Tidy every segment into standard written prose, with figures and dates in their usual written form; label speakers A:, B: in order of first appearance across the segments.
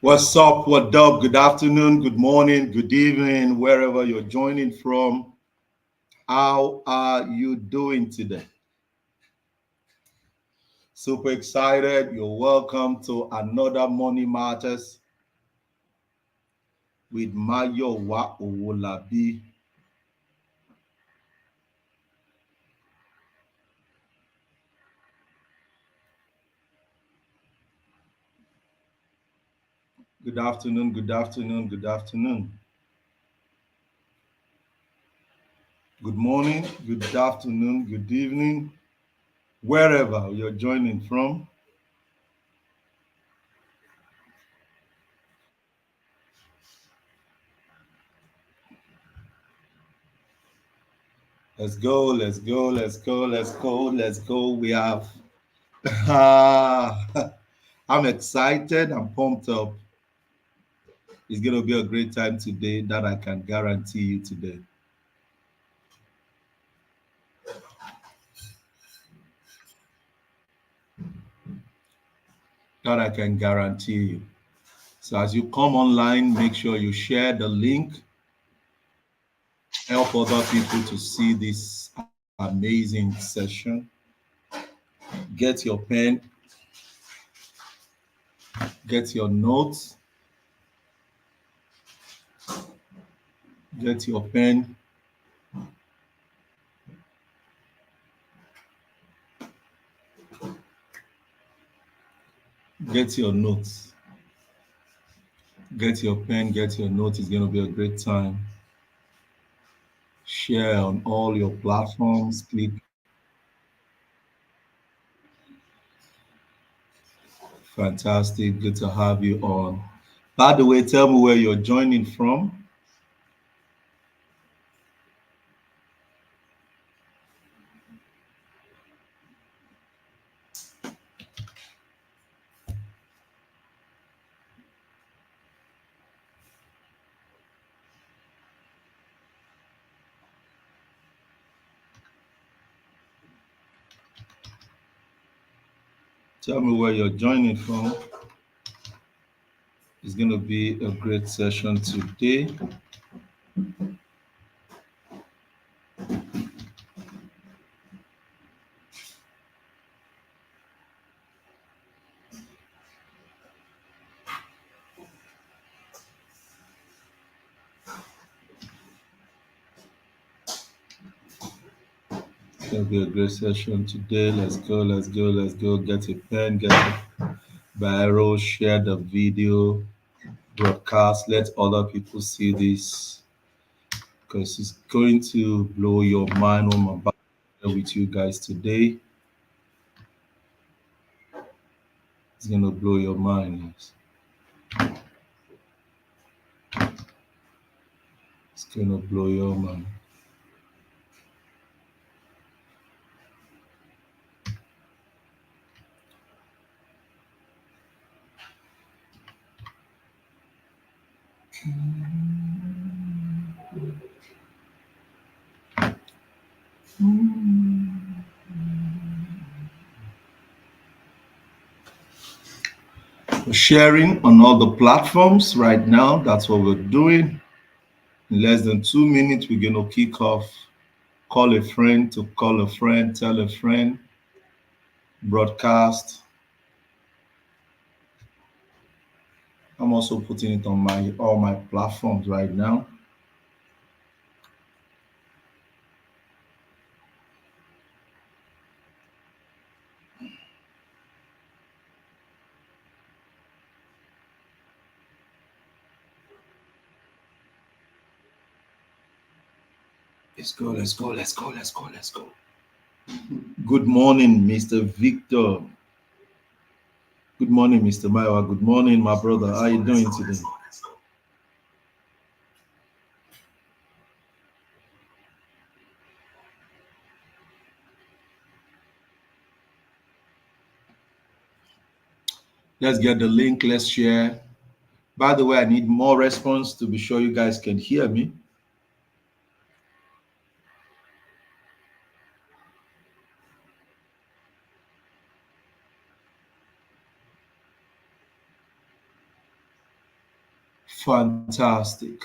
A: What's up? What up? Good afternoon, good morning, good evening, wherever you're joining from. How are you doing today? Super excited. You're welcome to another Money Matters with Mayowa Owolabi. Good afternoon, good afternoon, good afternoon. Good morning, good afternoon, good evening, wherever you're joining from. Let's go, let's go, let's go, let's go, let's go. We have I'm excited. I'm pumped up. It's going to be a great time today that I can guarantee you today. That I can guarantee you. So as you come online, make sure you share the link. Help other people to see this amazing session. Get your pen, get your notes, get your pen, get your notes. Get your pen, get your notes. It's going to be a great time. Share on all your platforms. Click. Fantastic. Good to have you on. By the way, tell me where you're joining from. Tell me where you're joining from. It's going to be a great session today. It's going to be a great session today. Let's go, let's go, let's go. Get a pen, get a barrel, share the video, broadcast, let other people see this because it's going to blow your mind on my back with you guys today. It's going to blow your mind. Yes. It's going to blow your mind. We're sharing on all the platforms right now. That's what we're doing. In less than 2 minutes, we're going to kick off. Call a friend to call a friend, tell a friend, broadcast. I'm also putting it on all my platforms right now. Let's go, let's go, let's go, let's go, let's go. Good morning, Mr. Victor. Good morning, Mr. Maiwa. Good morning, my brother. How are you doing today? Let's get the link. Let's share. By the way, I need more response to be sure you guys can hear me. Fantastic.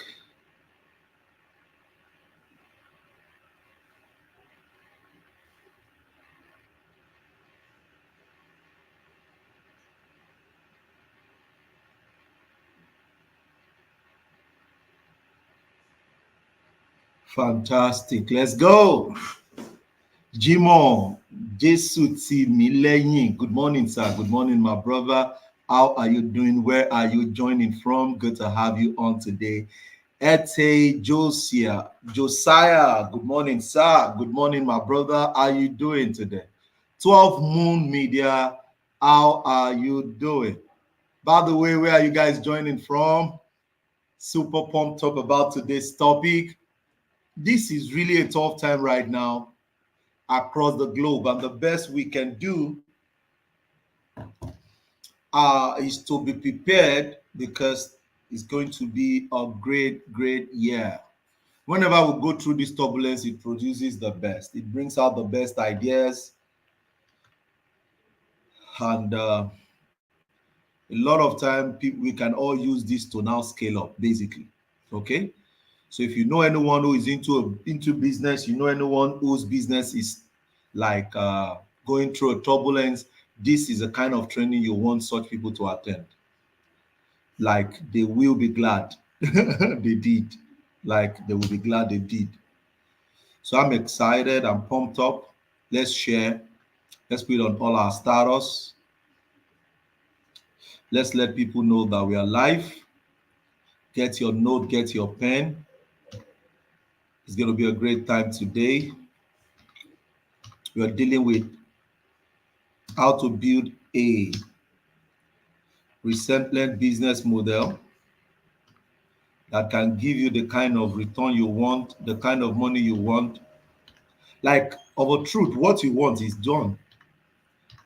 A: Fantastic. Let's go. Jimo, Jesu ti mi lẹ́yìn. Good morning, sir. Good morning, my brother. How are you doing? Where are you joining from? Good to have you on today. Ete Josiah. Good morning, sir. Good morning, my brother. How are you doing today? 12 Moon Media. How are you doing? By the way, where are you guys joining from? Super pumped up about today's topic. This is really a tough time right now across the globe, and the best we can do is to be prepared because it's going to be a great year. Whenever we go through this turbulence, it produces the best. It brings out the best ideas, and a lot of time we can all use this to now scale up, basically. Okay, so if you know anyone who is into business, you know anyone whose business is like going through a turbulence, this is a kind of training you want such people to attend. Like they will be glad they did. Like they will be glad they did. So I'm excited. I'm pumped up. Let's share. Let's put it on all our status. Let's let people know that we are live. Get your note, get your pen. It's going to be a great time today. We are dealing with how to build a resilient business model that can give you the kind of return you want, the kind of money you want. Like, of a truth, what you want is done.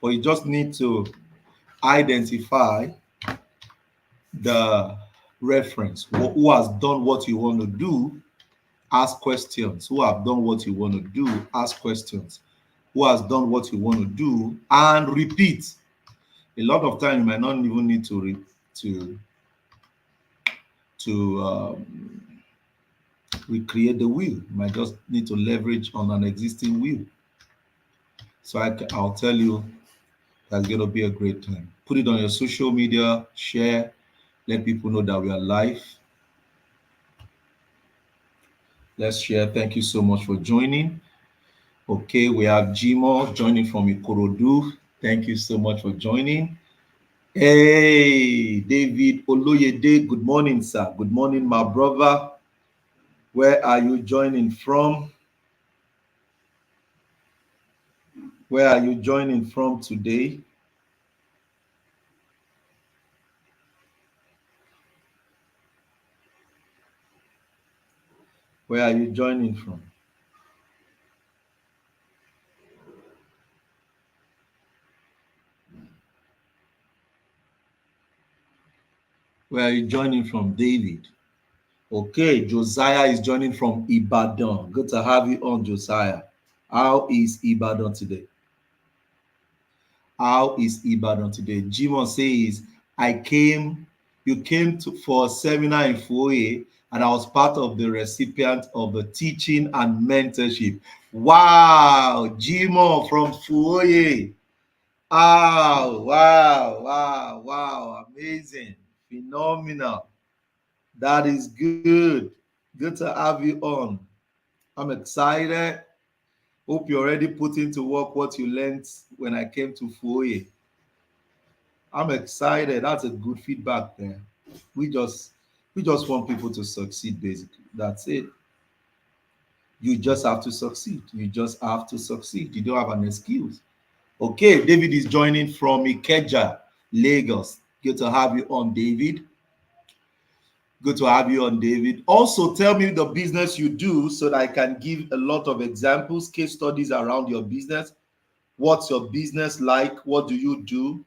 A: But you just need to identify the reference who has done what you want to do. Ask questions. Who have done what you want to do? Ask questions. Who has done what you want to do? And repeat. A lot of time you might not even need to recreate the wheel. You might just need to leverage on an existing wheel. So I'll tell you that's going to be a great time. Put it on your social media, share, let people know that we are live. Let's share. Thank you so much for joining. Okay, we have Jimo joining from Ikorodu. Thank you so much for joining. Hey, David Oloyede. Good morning, sir. Good morning, my brother. Where are you joining from? Where are you joining from today? Where are you joining from? Where are you joining from, David? Okay, Josiah is joining from Ibadan. Good to have you on, Josiah. How is Ibadan today? How is Ibadan today? Jimon says, you came for a seminar in Foye, and I was part of the recipient of the teaching and mentorship. Wow, Jimon from Foye. Wow, amazing, phenomenal. That is good. Good to have you on. I'm excited. Hope you already put into work what you learned when I came to Foye. I'm excited. That's a good feedback there. We just want people to succeed, basically. That's it. You just have to succeed. You just have to succeed. You don't have an excuse. Okay, David is joining from Ikeja, Lagos. Good to have you on, David. Good to have you on, David. Also, tell me the business you do so that I can give a lot of examples, case studies around your business. What's your business like? What do you do?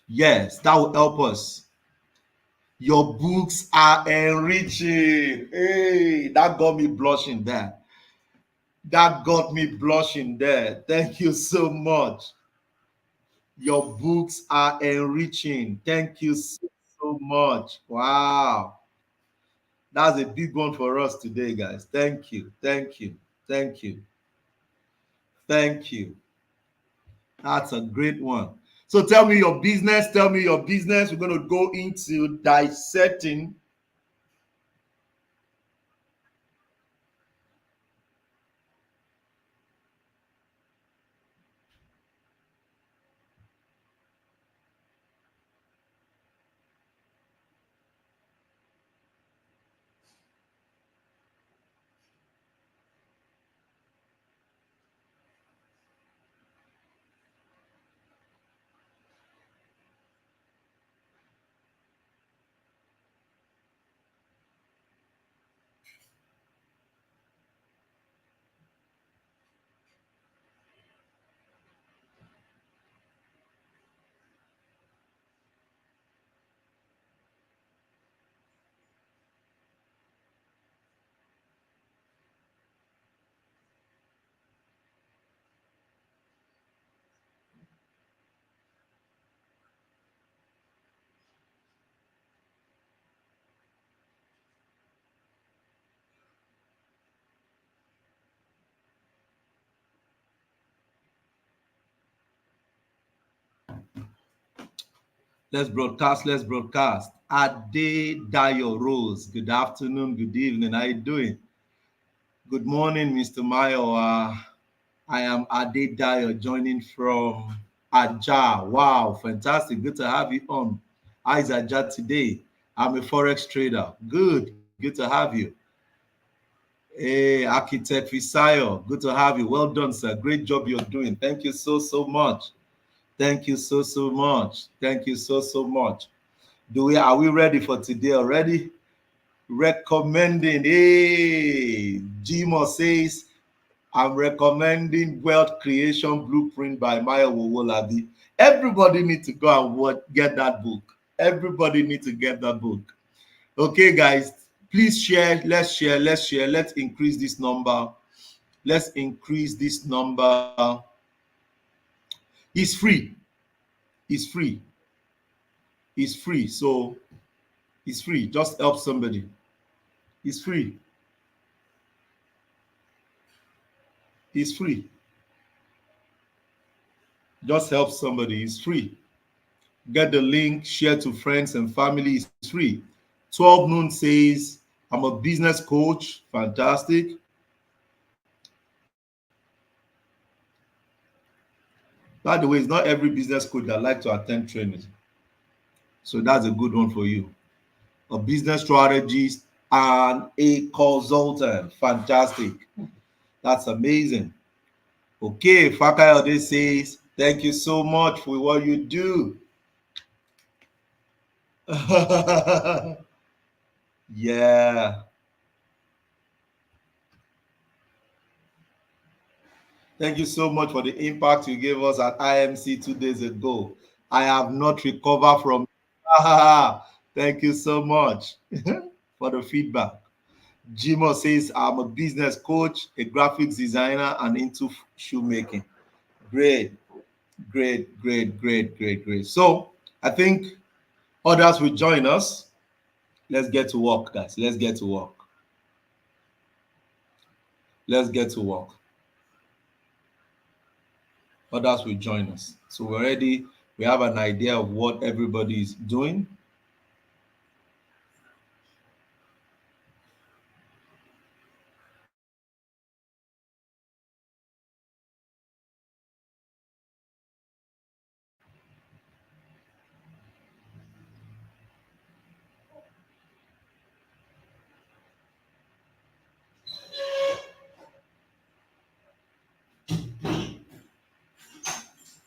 A: Yes, that will help us. Your books are enriching. Hey, that got me blushing there. That got me blushing there. Thank you so much. Your books are enriching. Thank you so so much. Wow. That's a big one for us today, guys. Thank you. Thank you. Thank you. Thank you. That's a great one. So tell me your business. Tell me your business. We're going to go into dissecting. Let's broadcast. Let's broadcast. Ade Dayo Rose. Good afternoon. Good evening. How you doing? Good morning, Mr. Mayo. I am Ade Dayo joining from Aja. Wow, fantastic. Good to have you on. How is Aja today? I'm a forex trader. Good to have you. Hey, Architect Fisayo, good to have you. Well done, sir. Great job you're doing. Thank you so much. Thank you so much. Thank you so much. Are we ready for today already? Recommending. Hey, Jimo says I'm recommending Wealth Creation Blueprint by Maya Wowolabi. Everybody needs to go and get that book. Everybody needs to get that book. Okay, guys, please share. Let's share. Let's share. Let's increase this number. Let's increase this number. It's free. It's free. It's free. So it's free. Just help somebody. It's free. It's free. Just help somebody. It's free. Get the link, share to friends and family. It's free. 12 noon says, I'm a business coach. Fantastic. By the way, it's not every business coach that like to attend training. So that's a good one for you. A business strategist and a consultant. Fantastic. That's amazing. Okay, Fakayode says, thank you so much for what you do. Yeah. Thank you so much for the impact you gave us at IMC 2 days ago. I have not recovered from. Thank you so much for the feedback. Jimo says, I'm a business coach, a graphics designer, and into shoemaking. Great, great. So I think others will join us. Let's get to work, guys. Let's get to work. Let's get to work. Others will join us. So we're ready. We have an idea of what everybody is doing.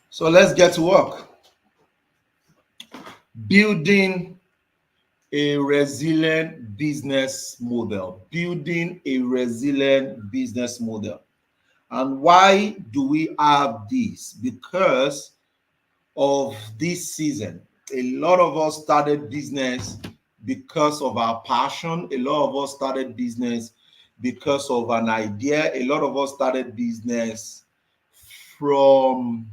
A: So let's get to work. Building a resilient business model. Building a resilient business model. And why do we have this? Because of this season. A lot of us started business because of our passion. A lot of us started business because of an idea. A lot of us started business from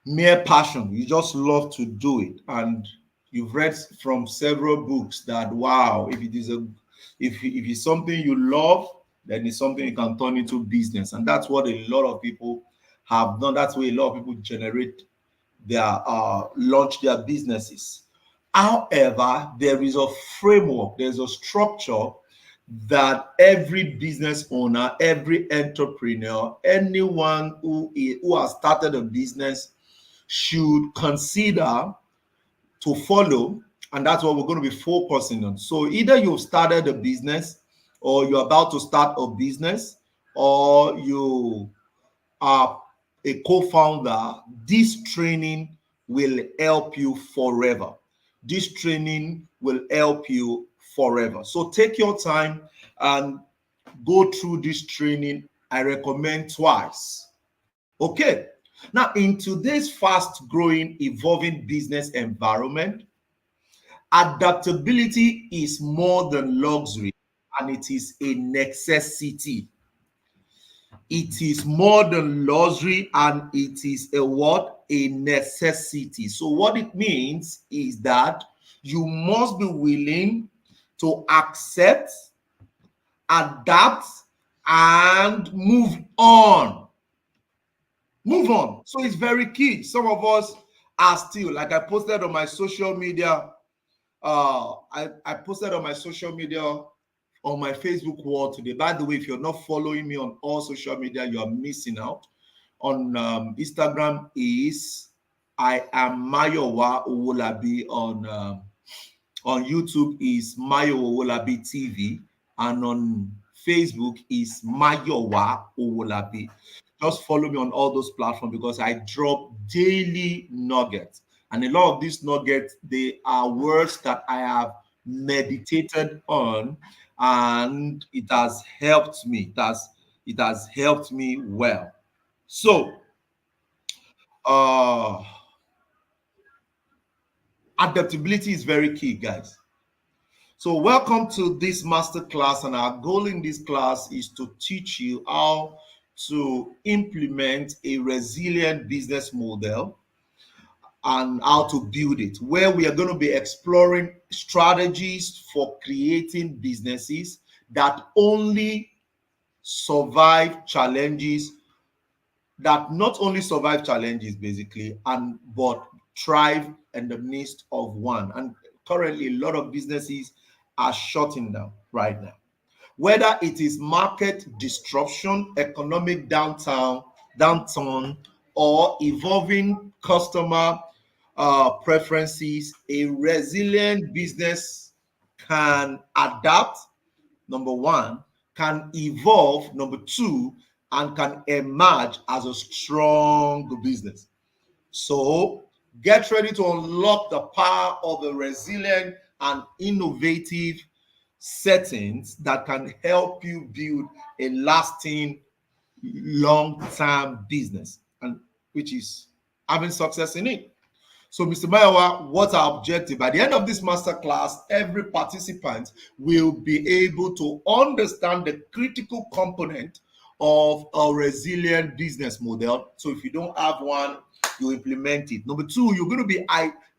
A: mere passion. You just love to do it. And you've read from several books that wow, if it is a if it's something you love, then it's something you can turn into business. And that's what a lot of people have done. That's where a lot of people generate their launch their businesses. However, there is a framework, there's a structure that every business owner, every entrepreneur, anyone who has started a business should consider to follow, and that's what we're going to be focusing on. So either you've started a business, or you're about to start a business, or you are a co-founder, this training will help you forever. This training will help you forever. So take your time and go through this training. I recommend twice. Okay. Now, in today's fast growing, evolving business environment, adaptability is more than luxury, and it is a necessity. It is more than luxury, and it is a what? A necessity. So what it means is that you must be willing to accept, adapt, and move on. Move on. So it's very key. Some of us are still, like I posted on my social media, I posted on my social media, on my Facebook wall today. By the way, if you're not following me on all social media, you are missing out. On Instagram is I am Mayowa Owolabi. On YouTube is Mayo Owolabi TV, and on Facebook is Mayowa Owolabi. Just follow me on all those platforms because I drop daily nuggets. And a lot of these nuggets, they are words that I have meditated on, and it has helped me. It has helped me well. So uh adaptability is very key, guys. So welcome to this master class, and our goal in this class is to teach you how to implement a resilient business model and how to build it, where we are going to be exploring strategies for creating businesses that only survive challenges, that not only survive challenges basically, and but thrive in the midst of one. And currently a lot of businesses are shutting down right now, whether it is market disruption, economic downturn, or evolving customer preferences. A resilient business can adapt, number one, can evolve, number two, and can emerge as a strong business. So get ready to unlock the power of a resilient and innovative settings that can help you build a lasting long-term business, and which is having success in it. So, Mr. Mayowa, what's our objective? By the end of this masterclass, every participant will be able to understand the critical component of a resilient business model. So, if you don't have one, you implement it. Number two, you're going to be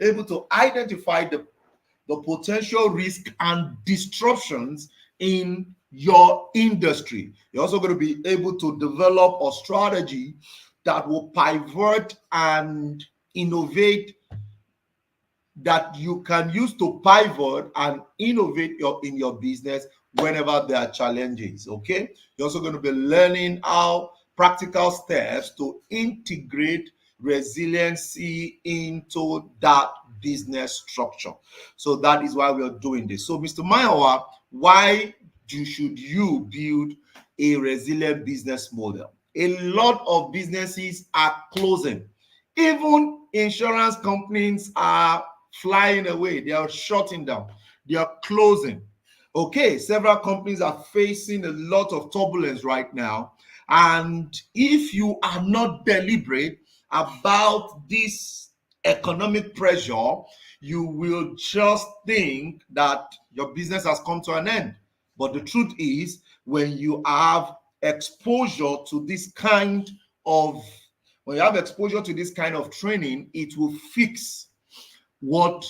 A: able to identify the potential risk and disruptions in your industry. You're also going to be able to develop a strategy that will pivot and innovate, that you can use to pivot and innovate in your business whenever there are challenges. Okay, you're also going to be learning how practical steps to integrate resiliency into that business structure. So that is why we are doing this. So, Mr. Mayowa, why should you build a resilient business model? A lot of businesses are closing. Even insurance companies are flying away. They are shutting down. They are closing. Okay, several companies are facing a lot of turbulence right now. And if you are not deliberate about this economic pressure, you will just think that your business has come to an end. But the truth is, when you have exposure to this kind of when you have exposure to this kind of training, it will fix what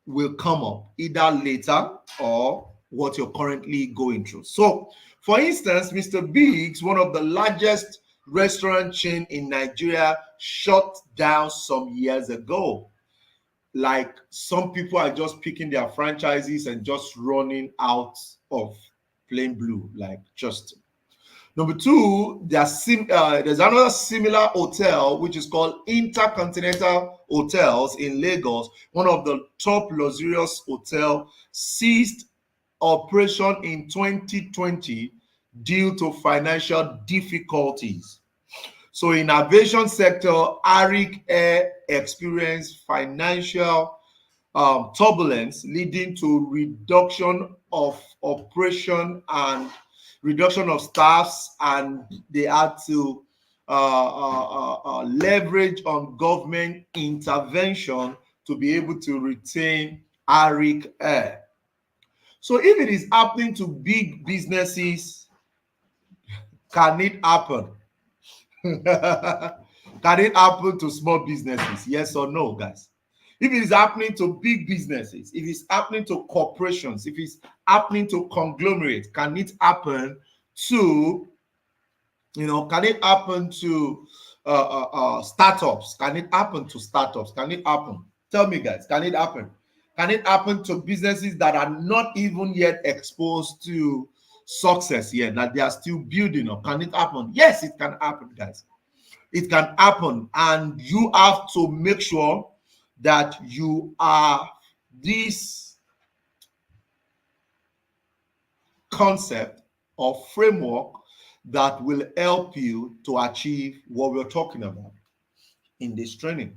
A: will come up either later or what you're currently going through. So, for instance, Mr. Biggs, one of the largest restaurant chain in Nigeria, shut down some years ago. Like, some people are just picking their franchises and just running out of plain blue, like just. Number two, there's another similar hotel which is called Intercontinental Hotels in Lagos, one of the top luxurious hotel, ceased operation in 2020 due to financial difficulties. So in aviation sector, Arik Air experienced financial turbulence, leading to reduction of operation and reduction of staffs, and they had to leverage on government intervention to be able to retain Arik Air. So if it is happening to big businesses, can it happen? Can it happen to small businesses? Yes or no, guys? If it is happening to big businesses, if it's happening to corporations, if it's happening to conglomerates, can it happen to, can it happen to startups? Can it happen to startups? Can it happen? Tell me, guys, can it happen? Can it happen to businesses that are not even yet exposed to success yet, that they are still building up? Can it happen? Yes, it can happen, guys. It can happen, and you have to make sure that you are this concept or framework that will help you to achieve what we're talking about in this training.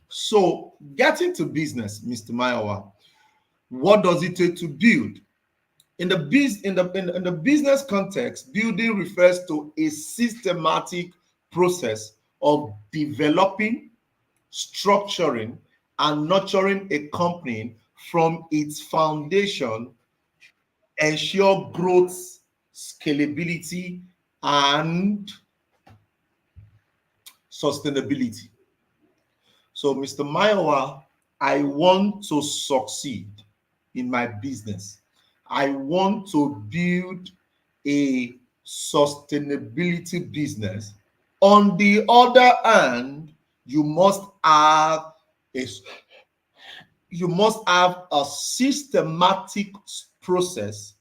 A: So, getting to business, Mr. Mayowa, what does it take to build? In the business context, building refers to a systematic process of developing, structuring, and nurturing a company from its foundation, ensure growth, scalability, and sustainability. So, Mr. Mayowa, I want to succeed in my business. I want to build a sustainability business. On the other hand, you must have a systematic process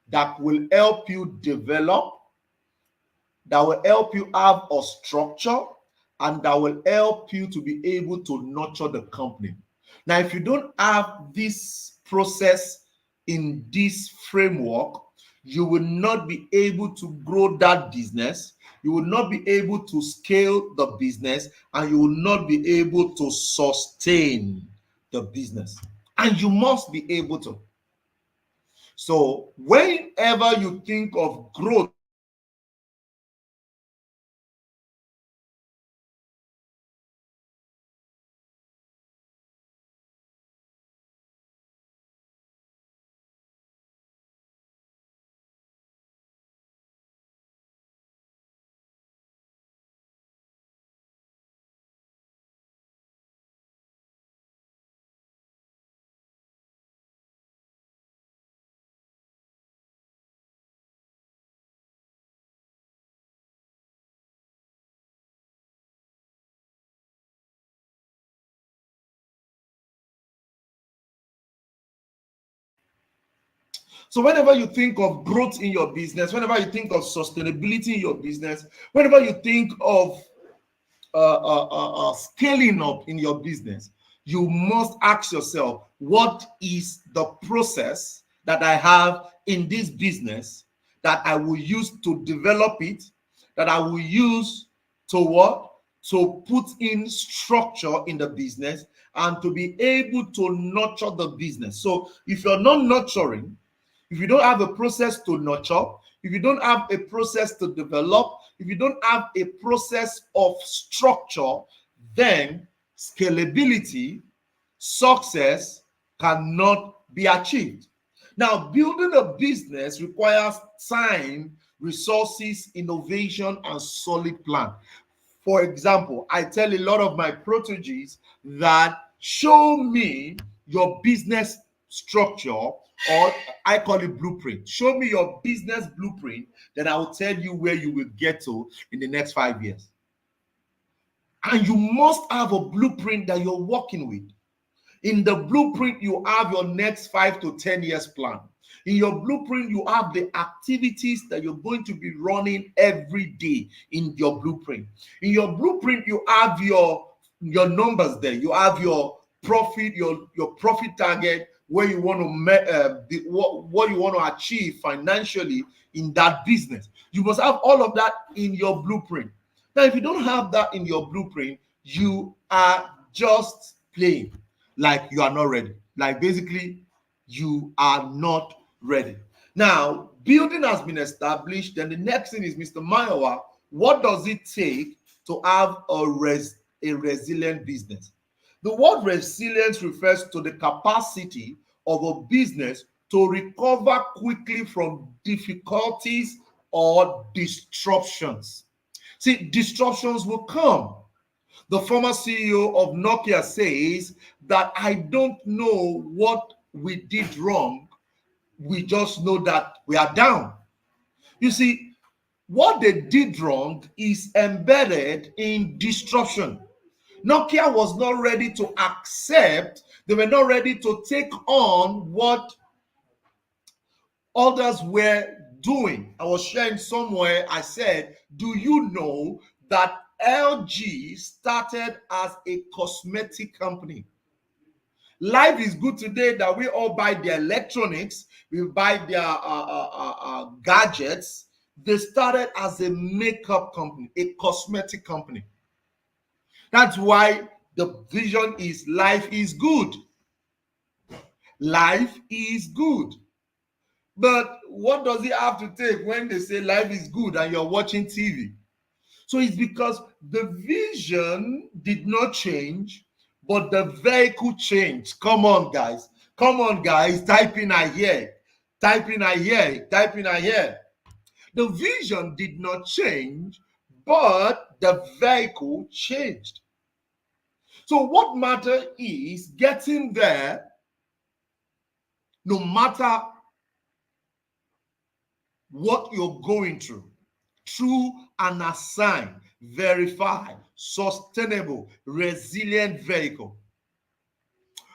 A: that will help you develop, that will help you have a structure, and that will help you to be able to nurture the company. Now, if you don't have this process in this framework, you will not be able to grow that business. You will not be able to scale the business, and you will not be able to sustain the business. And you must be able to. So whenever you think of growth, so whenever you think of growth in your business, whenever you think of sustainability in your business, whenever you think of scaling up in your business, you must ask yourself, what is the process that I have in this business that I will use to develop it, that I will use to what? To put in structure in the business and to be able to nurture the business. So if you're not nurturing, if you don't have a process to nurture, if you don't have a process to develop, if you don't have a process of structure, then scalability, success cannot be achieved. Now, building a business requires time, resources, innovation, and solid plan. For example, I tell a lot of my proteges that show me your business structure, or I call it blueprint. Show me your business blueprint, then I will tell you where you will get to in the next 5 years. And you must have a blueprint that you're working with. In the blueprint, you have your next 5 to 10 years plan. In your blueprint, you have the activities that you're going to be running every day in your blueprint. In your blueprint, you have your numbers there. You have your profit, your profit target, where you want to what you want to achieve financially in that business. You must have all of that in your blueprint. Now, if you don't have that in your blueprint, you are just playing like you are not ready. Like basically, you are not ready. Now, building has been established. Then the next thing is, Mr. Mayowa, what does it take to have a resilient business? The word resilience refers to the capacity of a business to recover quickly from difficulties or disruptions. See, disruptions will come. The former CEO of Nokia says that I don't know what we did wrong. We just know that we are down. You see, what they did wrong is embedded in disruption. Nokia was not ready to accept, they were not ready to take on what others were doing. I was sharing somewhere, I said, do you know that LG started as a cosmetic company? Life is good today that we all buy their electronics, we buy their gadgets. They started as a makeup company, a cosmetic company. That's why the vision is life is good. Life is good. But what does it have to take when they say life is good and you're watching TV? So it's because the vision did not change, but the vehicle changed. Come on, guys. Come on, guys. Type in I hear. Type in I hear. Type in I hear. The vision did not change, but the vehicle changed. So what matters is getting there, no matter what you're going through an assigned, verified, sustainable, resilient vehicle.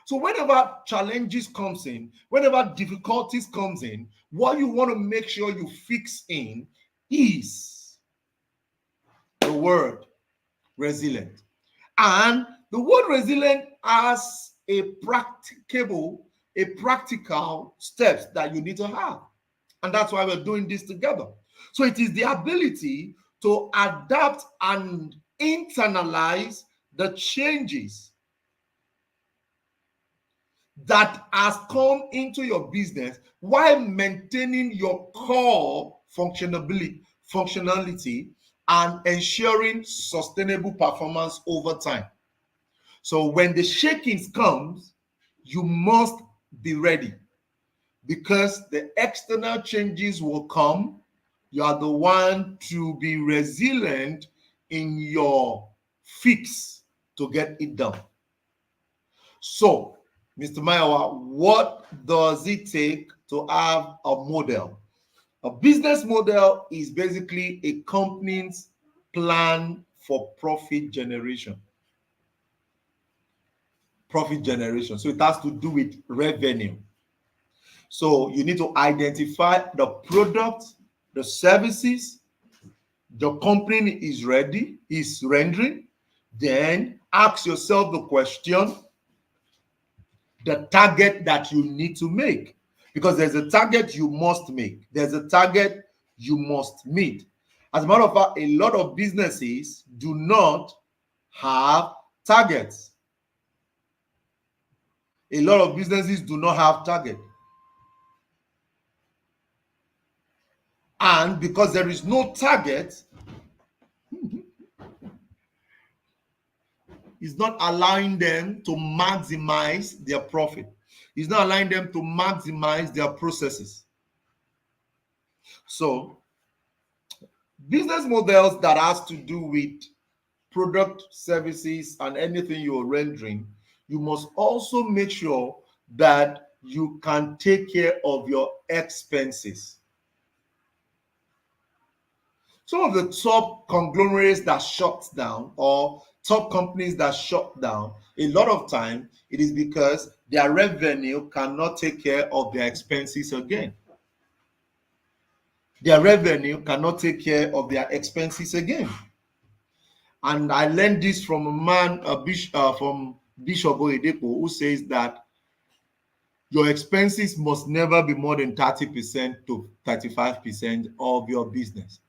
A: So whenever challenges comes in, whenever difficulties comes in, what you want to make sure you fix in is the word resilient. And the word resilient has a practical steps that you need to have. And that's why we're doing this together. So it is the ability to adapt and internalize the changes that has come into your business while maintaining your core functionality and ensuring sustainable performance over time. So when the shakings comes, you must be ready, because the external changes will come. You are the one to be resilient in your fix to get it done. So, Mr. Mayowa, what does it take to have a model? A business model is basically a company's plan for profit generation. Profit generation. So it has to do with revenue. So you need to identify the product, the services the company is rendering. Then ask yourself the question, the target that you need to make. Because there's a target you must make. There's a target you must meet. As a matter of fact, a lot of businesses do not have targets. A lot of businesses do not have target. And because there is no target, it's not allowing them to maximize their profit. It's not allowing them to maximize their processes. So, business models that has to do with product, services, and anything you're rendering, you must also make sure that you can take care of your expenses. Some of the top conglomerates that shut down or top companies that shut down, a lot of time it is because their revenue cannot take care of their expenses again. Their revenue cannot take care of their expenses again. And I learned this from a man, from Bishop Oyedepo, who says that your expenses must never be more than 30% to 35% of your business.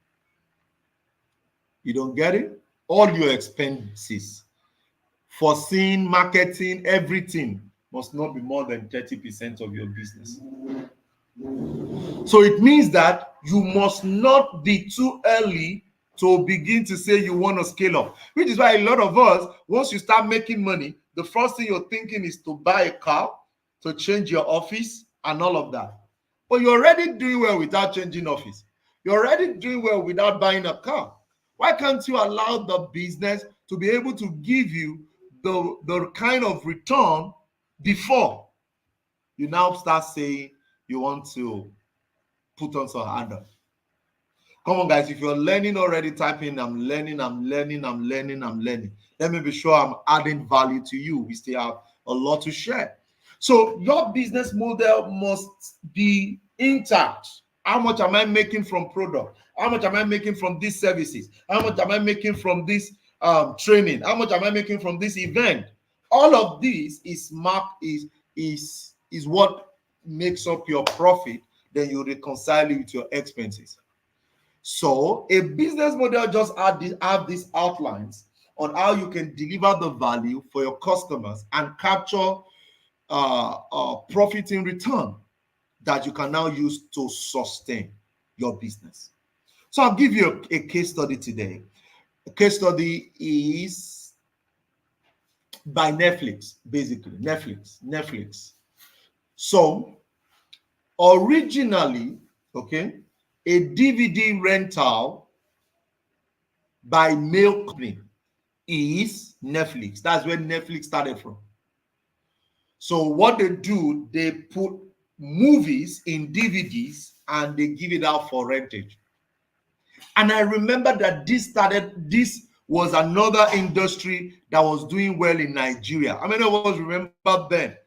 A: You don't get it? All your expenses, foreseen, marketing, everything must not be more than 30% of your business. So it means that you must not be too early to begin to say you want to scale up, which is why a lot of us, once you start making money, the first thing you're thinking is to buy a car, to change your office, and all of that. But you're already doing well without changing office. You're already doing well without buying a car. Why can't you allow the business to be able to give you the kind of return before you now start saying you want to put on some handle? Come on, guys. If you're learning already, type in I'm learning, I'm learning, I'm learning, I'm learning. Let me be sure I'm adding value to you. We still have a lot to share. So your business model must be intact. How much am I making from product? How much am I making from these services? How much am I making from this training? How much am I making from this event? All of this is what makes up your profit. Then you reconcile it with your expenses. So a business model just have these outlines on how you can deliver the value for your customers and capture profit in return that you can now use to sustain your business. So I'll give you a case study today. The case study is by Netflix, basically. Netflix. So originally, okay, a DVD rental by mail company is Netflix. That's where Netflix started from. So what they do, they put movies in DVDs and they give it out for rentage. And I remember that this was another industry that was doing well in Nigeria. How many of us remember then?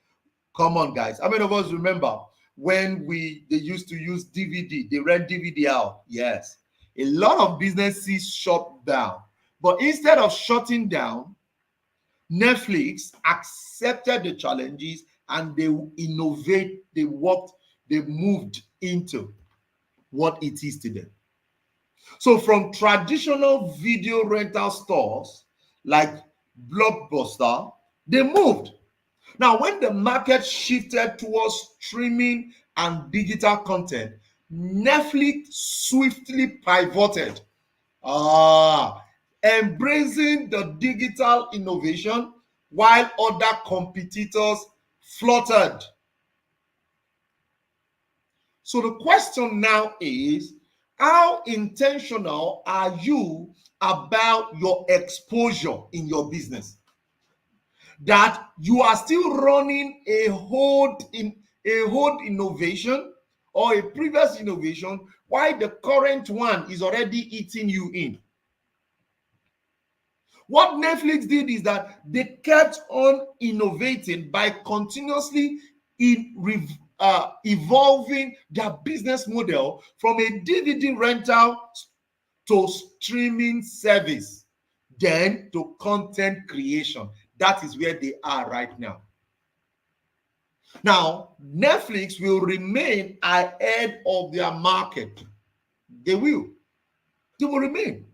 A: Come on, guys. How many of us remember when they used to use DVD? They rent DVD out. Yes. A lot of businesses shut down. But instead of shutting down, Netflix accepted the challenges and they moved into what it is today. So from traditional video rental stores like Blockbuster, they moved. Now, when the market shifted towards streaming and digital content, Netflix swiftly pivoted, embracing the digital innovation while other competitors fluttered. So the question now is, how intentional are you about your exposure in your business? That you are still running a old innovation or a previous innovation while the current one is already eating you in. What Netflix did is that they kept on innovating by continuously evolving their business model from a DVD rental to streaming service, then to content creation. That is where they are right now. Now, Netflix will remain ahead of their market. They will remain.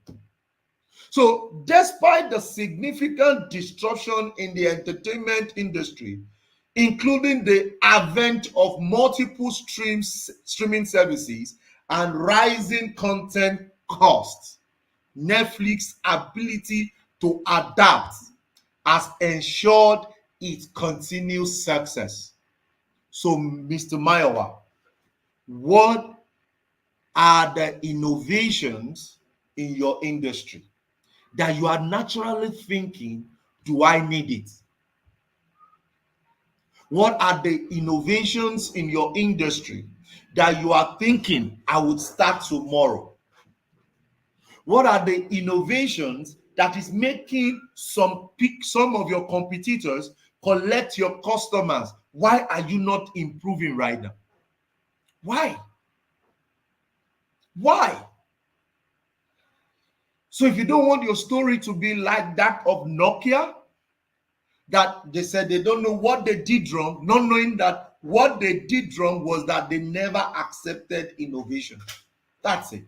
A: So, despite the significant disruption in the entertainment industry, including the advent of multiple streaming services and rising content costs, Netflix's ability to adapt has ensured its continued success. So, Mr. Mayowa, what are the innovations in your industry that you are naturally thinking, do I need it? What are the innovations in your industry that you are thinking, I would start tomorrow? What are the innovations that is making some of your competitors collect your customers? Why are you not improving right now? Why? Why? So if you don't want your story to be like that of Nokia, that they said they don't know what they did wrong, not knowing that what they did wrong was that they never accepted innovation. That's it.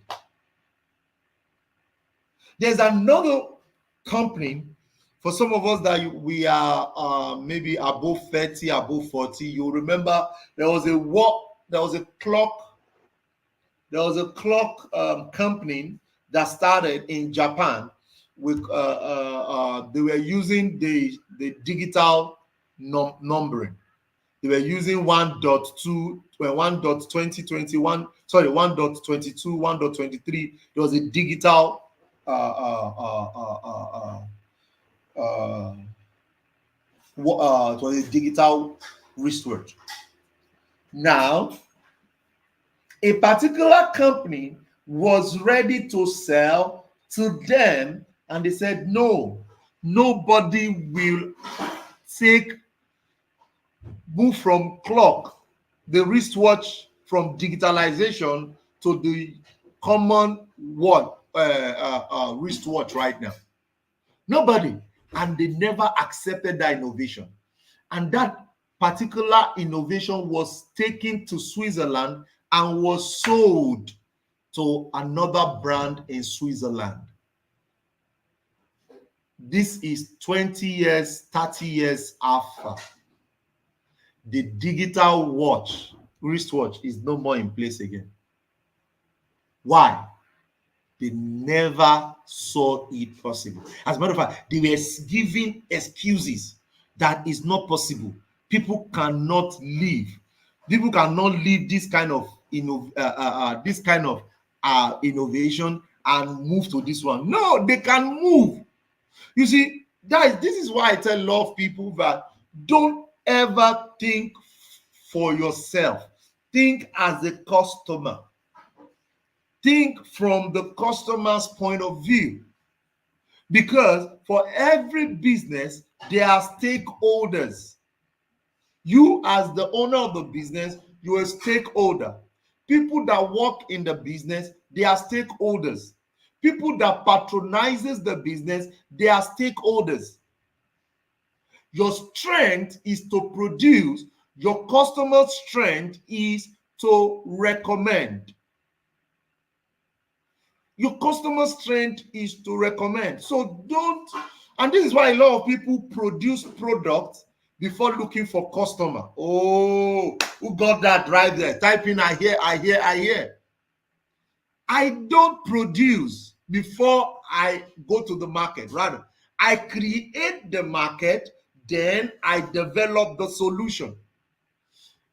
A: There's another company for some of us that we are maybe above 30, above 40. You remember there was a clock company that started in Japan with they were using the digital numbering. They were using 1.2, 1.2021, sorry, 1.22, 1.23. There was a digital it was a digital wristwatch. Now, a particular company was ready to sell to them, and they said, no, nobody will take move from clock, the wristwatch, from digitalization to the common wristwatch right now. Nobody. And they never accepted that innovation. And that particular innovation was taken to Switzerland and was sold to another brand in Switzerland. This is 20 years, 30 years after. The digital wristwatch is no more in place again. Why? They never saw it possible. As a matter of fact, they were giving excuses that is not possible. People cannot live. People cannot live this kind of innovation and move to this one. No, they can move. You see, guys, this is why I tell a lot of people that don't ever think for yourself. Think as a customer. Think from the customer's point of view. Because for every business, there are stakeholders. You, as the owner of the business, you're a stakeholder. People that work in the business, they are stakeholders. People that patronizes the business, they are stakeholders. Your strength is to produce. Your customer's strength is to recommend. Your customer strength is to recommend. So don't, and this is why a lot of people produce products before looking for customer. Oh, who got that right there? Type in, I hear, I hear, I hear. I don't produce before I go to the market. Rather, I create the market, then I develop the solution.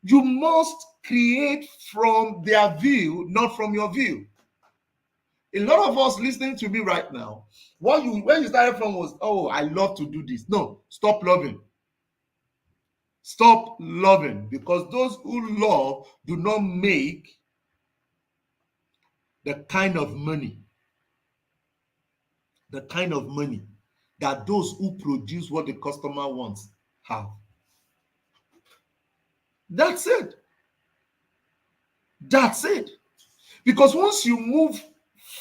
A: You must create from their view, not from your view. A lot of us listening to me right now, when you started from was, oh, I love to do this. No, stop loving. Stop loving, because those who love do not make the kind of money that those who produce what the customer wants have. That's it. That's it. Because once you move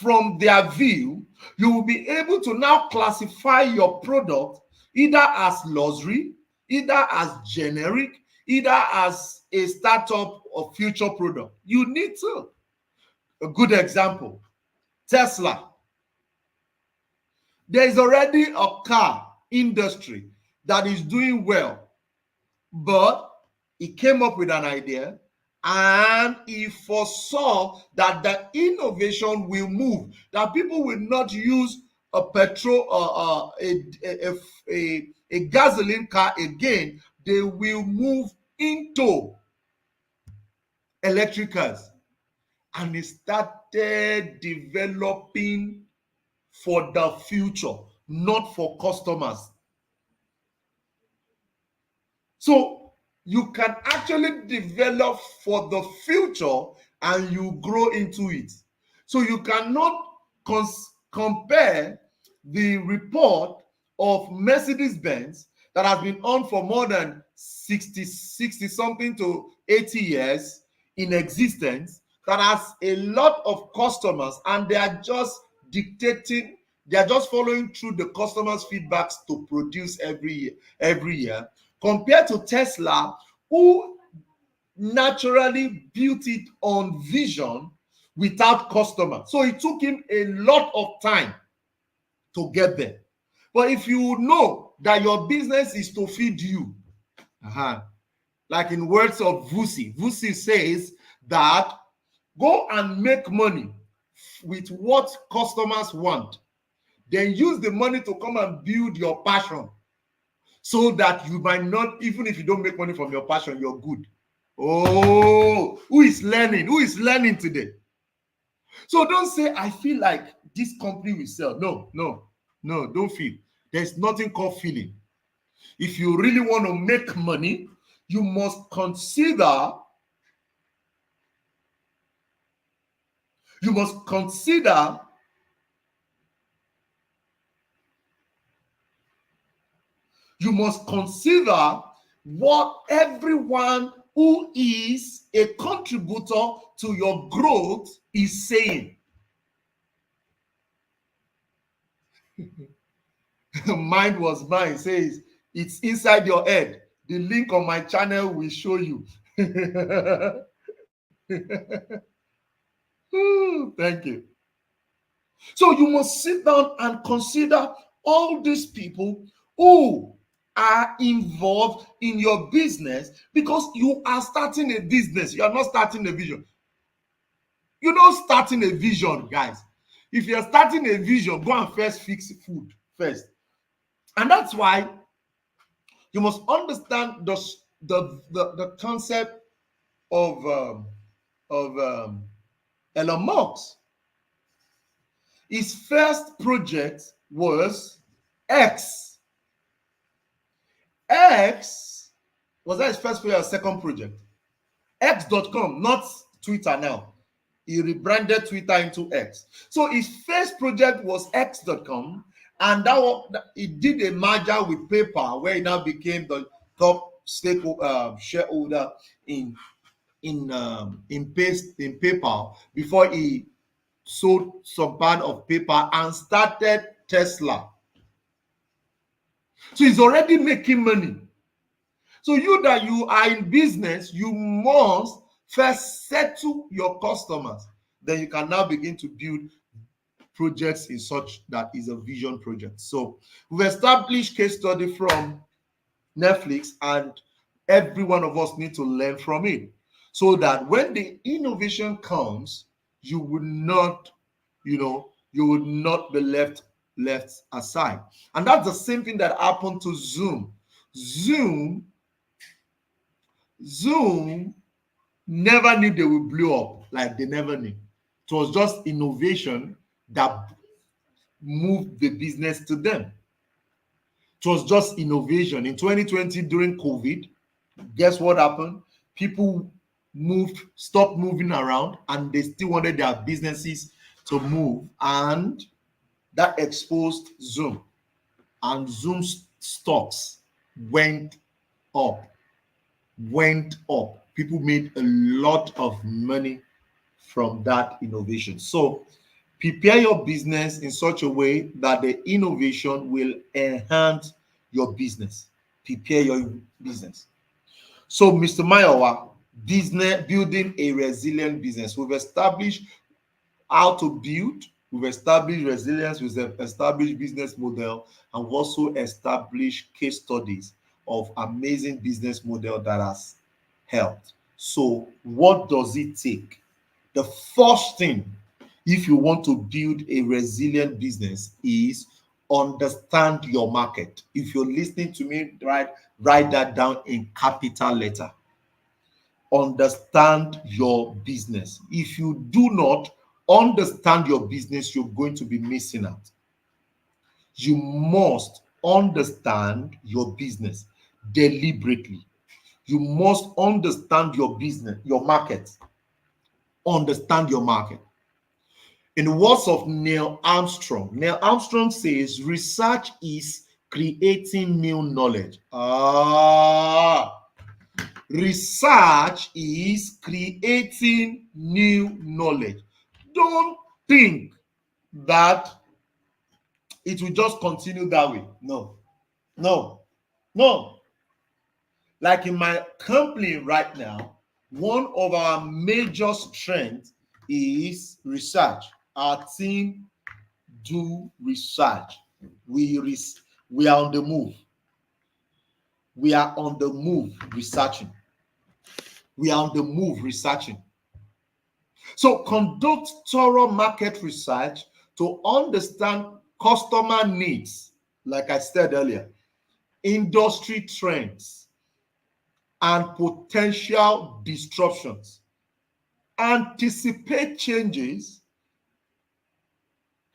A: from their view, you will be able to now classify your product either as luxury, either as generic, either as a startup or future product. You need to. A good example, Tesla. There is already a car industry that is doing well, but he came up with an idea and he foresaw that the innovation will move, that people will not use a petrol a gasoline car again. They will move into electric cars, and he started developing for the future, not for customers. So you can actually develop for the future and you grow into it. So you cannot compare the report of Mercedes-Benz that has been on for more than 60 something to 80 years in existence, that has a lot of customers, and they are just dictating, they are just following through the customers' feedbacks to produce every year, compared to Tesla, who naturally built it on vision without customer. So it took him a lot of time to get there. But if you know that your business is to feed you, like in words of Vusi says that go and make money with what customers want, then use the money to come and build your passion, so that you might not, even if you don't make money from your passion, you're good. Oh, who is learning? Who is learning today? So don't say, I feel like this company will sell. No, don't feel. There's nothing called feeling. If you really want to make money, you must consider what everyone who is a contributor to your growth is saying. Mind was mine says it's inside your head. The link on my channel will show you. Thank you. So you must sit down and consider all these people who are involved in your business, because you are starting a business. You are not starting a vision. You're not starting a vision, guys. If you're starting a vision, go and first fix food first. And that's why you must understand the concept of Elon Musk. His first project was X. X, was that his first project or second project? X.com, not Twitter now. He rebranded Twitter into X. So his first project was X.com, and he did a merger with PayPal, where he now became the top shareholder in PayPal, before he sold some part of PayPal and started Tesla. So he's already making money. So you are in business, you must first settle your customers. Then you can now begin to build projects in such that is a vision project. So we've established case study from Netflix, and every one of us need to learn from it, so that when the innovation comes, you would not be left aside. And that's the same thing that happened to Zoom. Zoom never knew they would blow up. Like, they never knew. It was just innovation that moved the business to them. It was just innovation. In 2020, during COVID, guess what happened? People stopped moving around, and they still wanted their businesses to move, and that exposed Zoom, and Zoom's stocks went up. People made a lot of money from that innovation. So prepare your business in such a way that the innovation will enhance your business. Prepare your business. So, Mr. Mayowa, building a resilient business. We've established how to build, we've established resilience, we've established business model, and we've also established case studies of amazing business model that has helped. So what does it take? The first thing, if you want to build a resilient business, is understand your market. If you're listening to me, write that down in capital letter. Understand your business. If you do not understand your business, you're going to be missing out. You must understand your business deliberately. You must understand your business, your market. Understand your market. In the words of Neil Armstrong says, research is creating new knowledge. Research is creating new knowledge. Don't think that it will just continue that way. No, no, no. Like in my company right now, one of our major strengths is research. Our team do research. We are on the move. We are on the move researching. We are on the move researching. So conduct thorough market research to understand customer needs, like I said earlier, industry trends, and potential disruptions. Anticipate changes.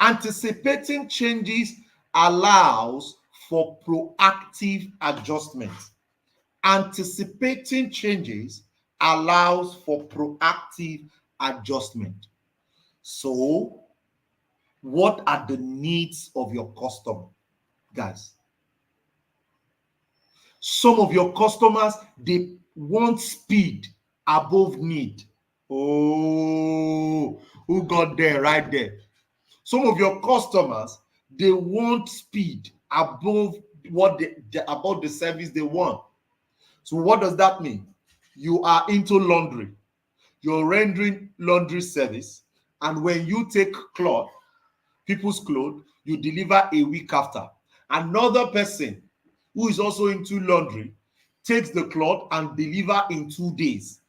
A: Anticipating changes allows for proactive adjustment. Anticipating changes allows for proactive adjustment. So, what are the needs of your customer, guys? Some of your customers, they want speed above need. Oh, who got there right there? Some of your customers, they want speed above about the service they want. So what does that mean? You are into laundry. You're rendering laundry service, and when you take cloth, people's clothes, you deliver a week after. Another person who is also into laundry takes the cloth and deliver in 2 days.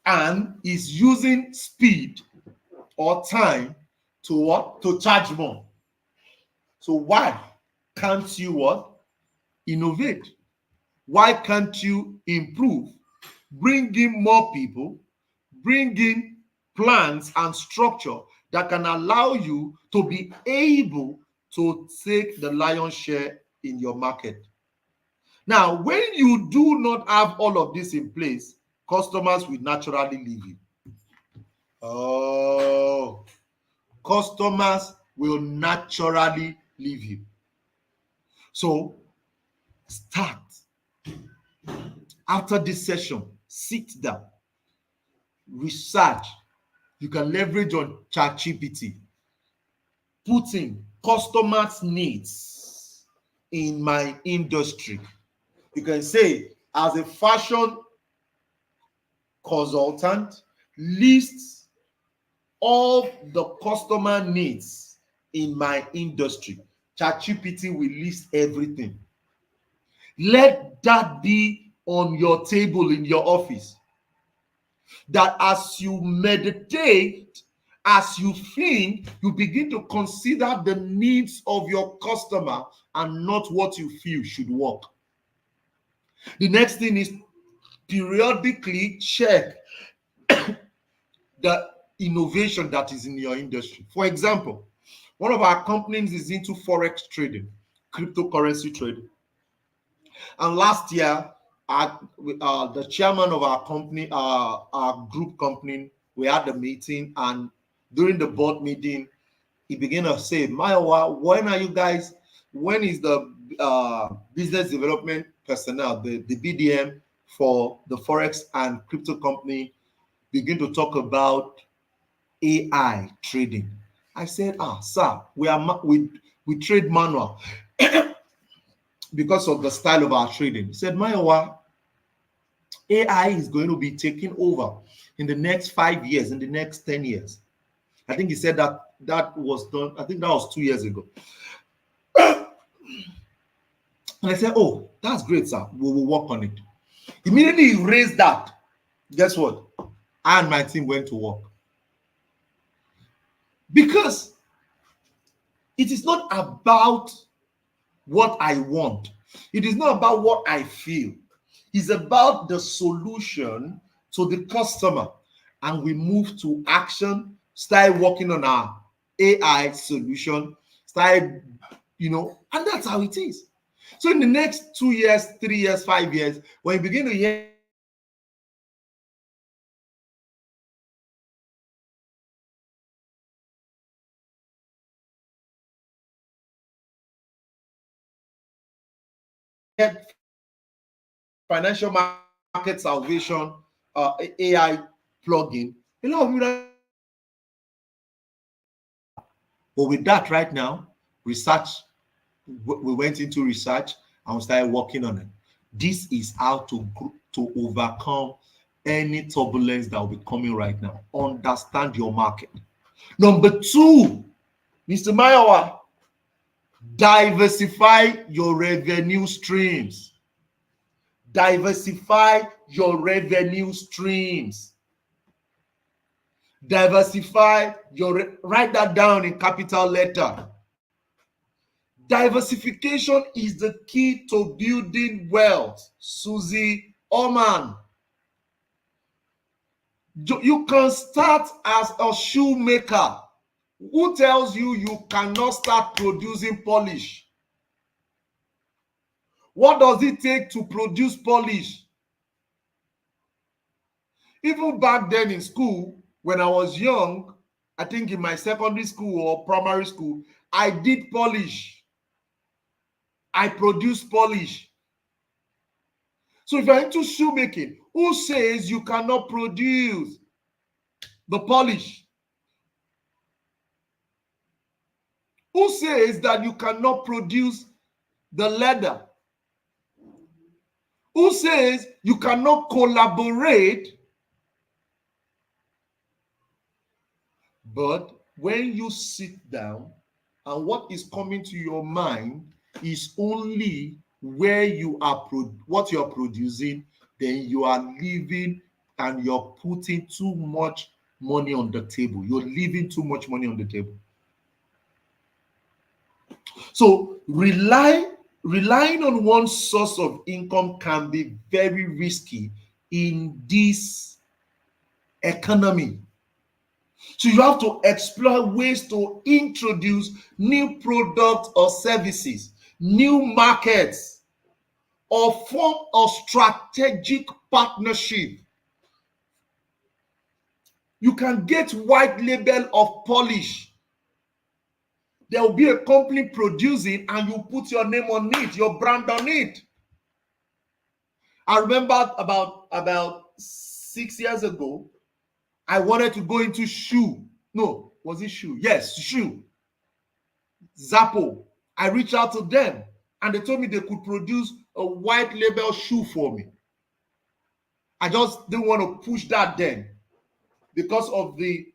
A: And is using speed or time to what? To charge more. So why can't you what? Innovate? Why can't you improve? Bring in more people, bring in plans and structure that can allow you to be able to take the lion's share in your market. Now, when you do not have all of this in place, customers will naturally leave you. Customers will naturally leave you. So, start. After this session, sit down, research. You can leverage on ChatGPT. Put in customers' needs in my industry. You can say, as a fashion consultant, list all the customer needs in my industry. ChatGPT will list everything. Let that be on your table in your office. That as you meditate, as you think, you begin to consider the needs of your customer and not what you feel should work. The next thing is periodically check the innovation that is in your industry. For example, one of our companies is into forex trading, cryptocurrency trading. And last year, the chairman of our company, our group company, we had a meeting, and during the board meeting, he began to say, Mayowa, when is the business development personnel, the BDM for the forex and crypto company begin to talk about AI trading? I said, sir, we trade manual because of the style of our trading. He said, Mayowa, AI is going to be taking over in the next 5 years, in the next 10 years. I think he said that was done, I think that was 2 years ago. And I said, oh, that's great, sir. We will work on it. Immediately he raised that. Guess what? I and my team went to work. Because it is not about what I want. It is not about what I feel. It's about the solution to the customer. And we move to action, start working on our AI solution, started, and that's how it is. So in the next 2 years, 3 years, 5 years, when you begin to hear financial market salvation, AI plugin, a lot of people. But with that right now, research, we went into research and we started working on it. This is how to overcome any turbulence that will be coming right now. Understand your market. Number two, Mr. Mayowa, diversify your revenue streams. Diversify your revenue streams. Diversify your, write that down in capital letter. Diversification is the key to building wealth. Susie Oman. You can start as a shoemaker. Who tells you you cannot start producing polish? What does it take to produce polish? Even back then in school, when I was young, I think in my secondary school or primary school, I did polish. I produced polish. So if you're into shoemaking, who says you cannot produce the polish? Who says that you cannot produce the leather? Who says you cannot collaborate? But when you sit down and what is coming to your mind is only where you are what you're producing, then you are leaving and you're putting too much money on the table. You're leaving too much money on the table. So relying on one source of income can be very risky in this economy. So you have to explore ways to introduce new products or services, new markets, or form a strategic partnership. You can get white label of polish. There will be a company producing and you put your name on it, your brand on it. I remember about 6 years ago, I wanted to go into shoe. No, was it shoe? Yes, shoe. Zappo. I reached out to them and they told me they could produce a white label shoe for me. I just didn't want to push that then because of the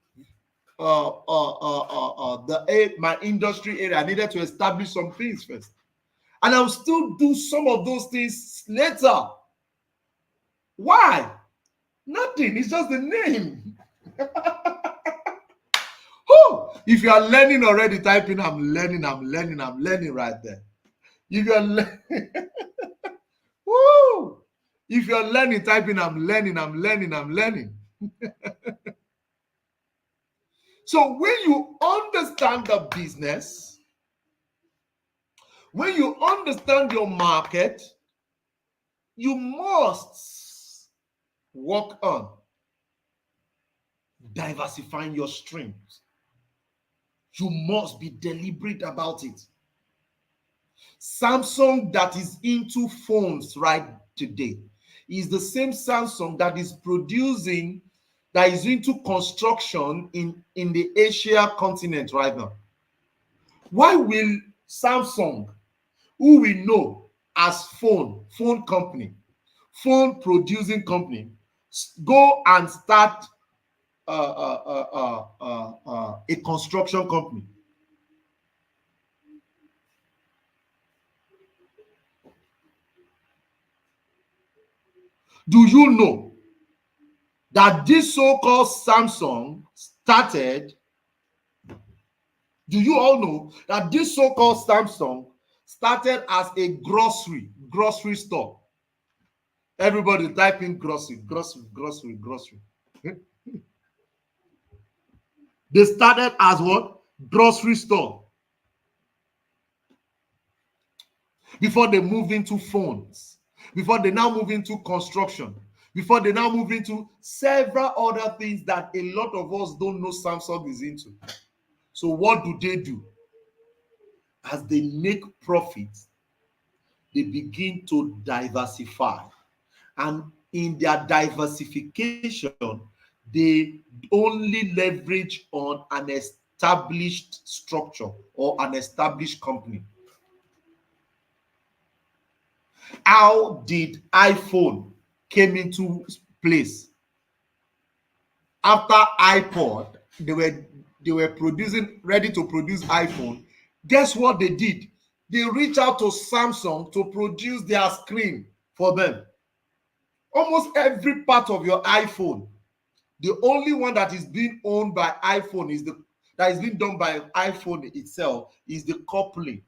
A: my industry area. I needed to establish some things first. And I'll still do some of those things later. Why? Nothing. It's just the name. If you are learning already, type in I'm learning right there. If you are Woo! If you're learning, type in I'm learning. So when you understand the business, when you understand your market, you must work on diversifying your streams. You must be deliberate about it. Samsung that is into phones right today is the same Samsung that is producing, that is into construction in the Asia continent right now. Why will Samsung, who we know as phone company, phone producing company, go and start a construction company? Do you know that this so-called Samsung started? Do you all know that this so-called Samsung started as a grocery store? Everybody type in grocery. They started as what? grocery store, before they move into phones, before they now move into construction, before they now move into several other things that a lot of us don't know Samsung is into. So what do? As they make profit, they begin to diversify. And in their diversification, they only leverage on an established structure or an established company. How did iPhone came into place? After iPod, they were producing, ready to produce iPhone. Guess what they did? They reached out to Samsung to produce their screen for them. Almost every part of your iPhone, the only one that is being owned by iPhone is the that is being done by iPhone itself is the coupling.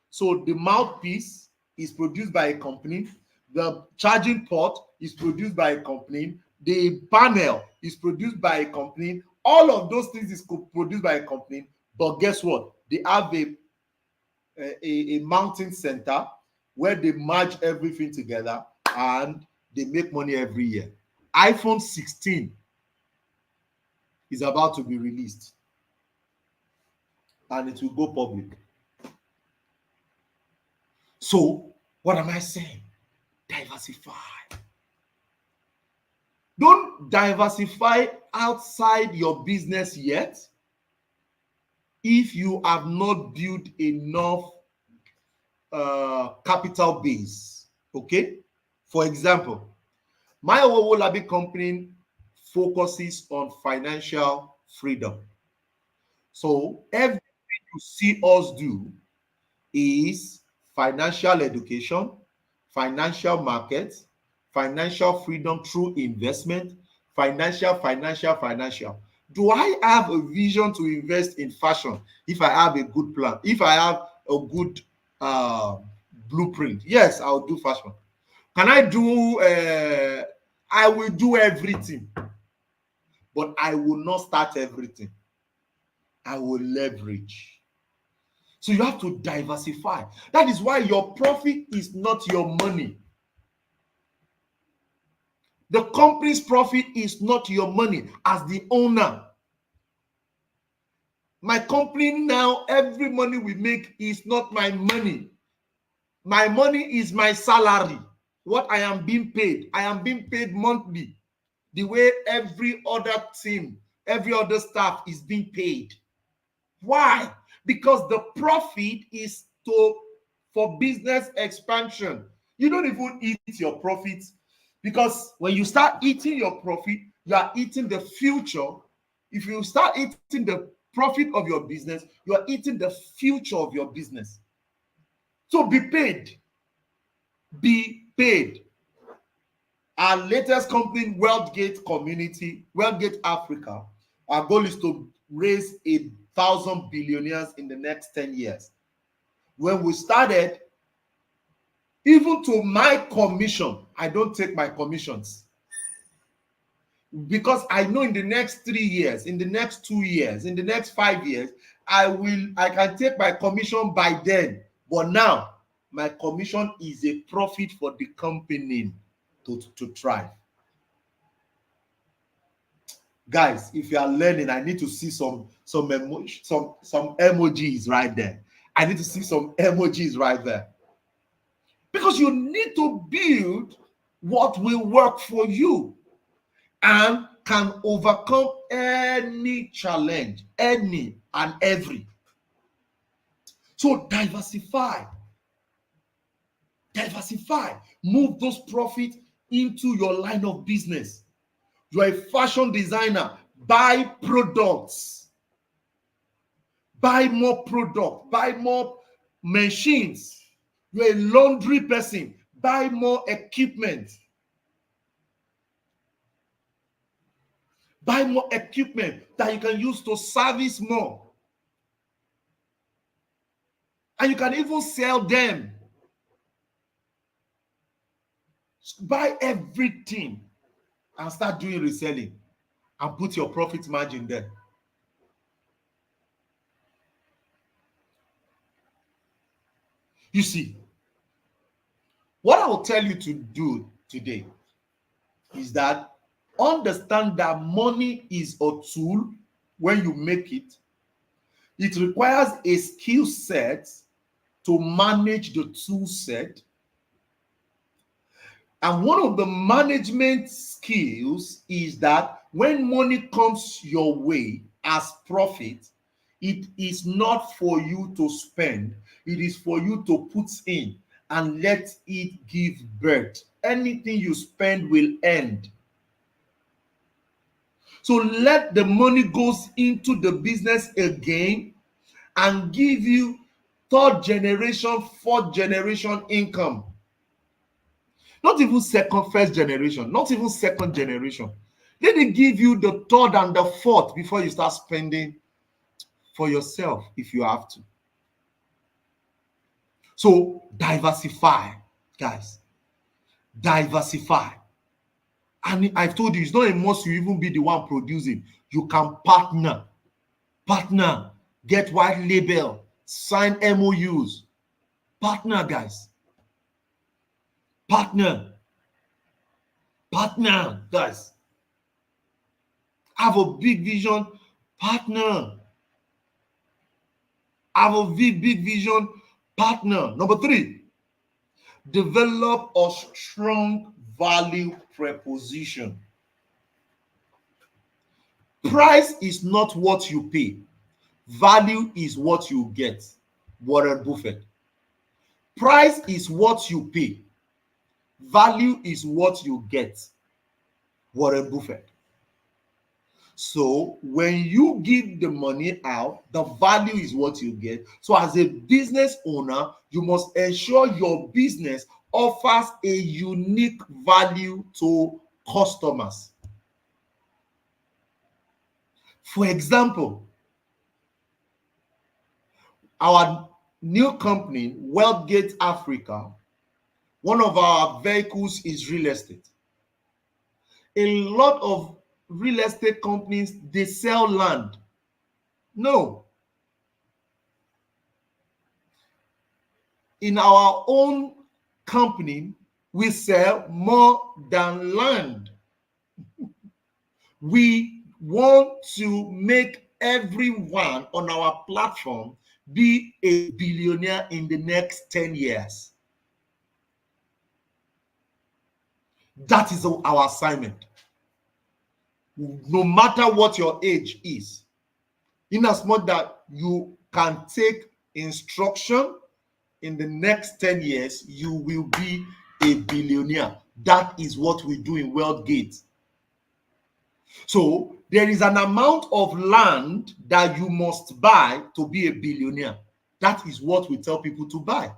A: So the mouthpiece is produced by a company, the charging port is produced by a company, the panel is produced by a company. All of those things is produced by a company, but guess what? They have a mounting center where they merge everything together and they make money every year. iPhone 16 is about to be released and it will go public. So, what am I saying? Diversify. Don't diversify outside your business yet if you have not built enough capital base. Okay? For example, my Owolabi company focuses on financial freedom. So everything you see us do is financial education, financial markets, financial freedom through investment, financial. Do I have a vision to invest in fashion if I have a good plan? If I have a good uh, blueprint? Yes, I'll do fashion. Can I do? I will do everything, but I will not start everything. I will leverage. So you have to diversify. That is why your profit is not your money. The company's profit is not your money as the owner. My company now, every money we make is not my money. My money is my salary. What I am being paid. I am being paid monthly. The way every other team, every other staff is being paid. Why? Because the profit is for business expansion. You don't even eat your profits, because when you start eating your profit, you are eating the future. If you start eating the profit of your business, you are eating the future of your business. So be paid. Be paid. Our latest company, Wealthgate Africa, our goal is to raise 1,000 billionaires in the next 10 years. When we started, even to my commission, I don't take my commissions, because I know in the next 3 years, in the next 2 years, in the next 5 years, I can take my commission by then. But now my commission is a profit for the company to thrive. Guys, if you are learning, I need to see some emojis right there. I need to see some emojis right there, because you need to build what will work for you and can overcome any challenge, any and every. So diversify. Move those profits into your line of business. You're a fashion designer, buy products, buy more product, buy more machines. You're a laundry person, buy more equipment. Buy more equipment that you can use to service more. And you can even sell them. Buy everything and start doing reselling and put your profit margin there. You see, what I will tell you to do today is that understand that money is a tool. When you make it, it requires a skill set to manage the tool set. And one of the management skills is that when money comes your way as profit, it is not for you to spend, it is for you to put in and let it give birth. Anything you spend will end. So let the money goes into the business again and give you third generation, fourth generation income. Not even first generation, not even second generation. Let it give you the third and the fourth before you start spending for yourself if you have to. So diversify, guys. Diversify. And I've told you, it's not a must you even be the one producing. You can partner. Partner. Get white label. Sign MOUs. Partner, guys. Partner. Partner, guys. Have a big vision. Partner. Have a big vision. Partner. Number 3, develop a strong value proposition. Price is not what you pay. Value is what you get. Warren Buffett. Price is what you pay. Value is what you get. Warren Buffett. So when you give the money out, the value is what you get. So as a business owner, you must ensure your business offers a unique value to customers. For example, our new company, Wealthgate Africa, one of our vehicles is real estate. A lot of real estate companies, they sell land. No. In our own company, we sell more than land. We want to make everyone on our platform be a billionaire in the next 10 years. That is our assignment. No matter what your age is, in as much that you can take instruction, in the next 10 years, you will be a billionaire. That is what we do in Wealthgate. So there is an amount of land that you must buy to be a billionaire. That is what we tell people to buy.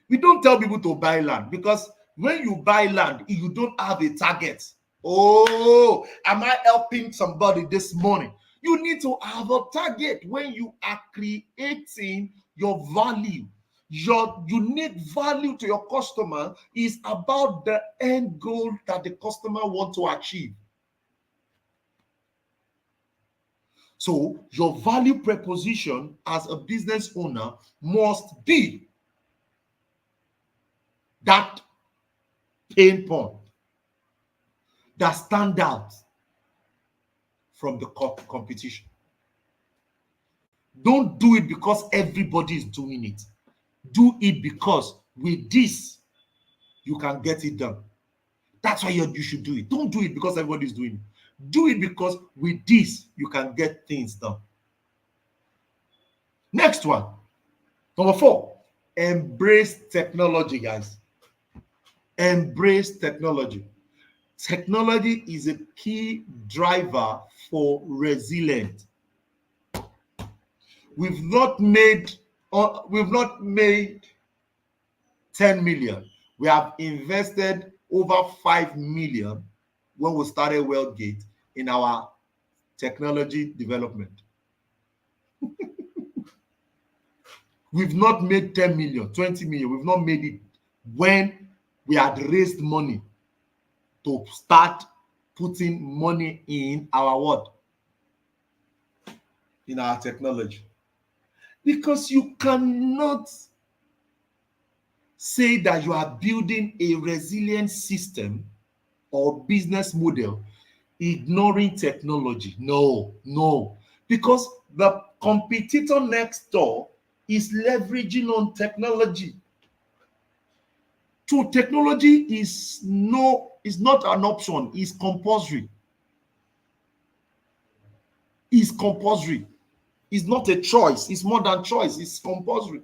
A: We don't tell people to buy land, because when you buy land, you don't have a target. Oh, am I helping somebody this morning? You need to have a target when you are creating your value. Your unique value to your customer is about the end goal that the customer wants to achieve. So your value proposition as a business owner must be that pain point that stand out from the competition. Don't do it because everybody is doing it. Do it because with this, you can get it done. That's why you should do it. Don't do it because everybody is doing it. Do it because with this, you can get things done. Next one. Number 4, embrace technology, guys. Embrace technology. Technology is a key driver for resilience. We've not made 10 million. We have invested over 5 million when we started Wealthgate in our technology development. We've not made 10 million, 20 million. We've not made it when we had raised money to start putting money in our what? In our technology. Because you cannot say that you are building a resilient system or business model ignoring technology. No, no. Because the competitor next door is leveraging on technology. So technology is not an option, it's compulsory. It's compulsory. It's not a choice, it's more than choice, it's compulsory.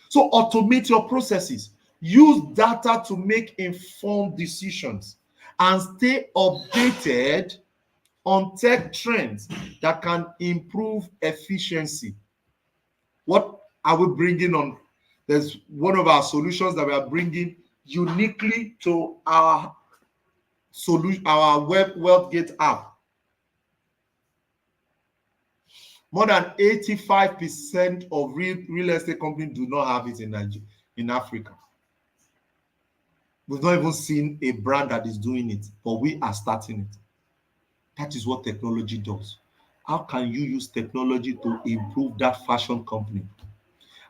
A: So automate your processes. Use data to make informed decisions and stay updated on tech trends that can improve efficiency. What are we bringing on? There's one of our solutions that we are bringing uniquely to our solution, our web WealthGate app. More than 85% of real estate companies do not have it in Africa. We've not even seen a brand that is doing it, but we are starting it. That is what technology does. How can you use technology to improve that fashion company?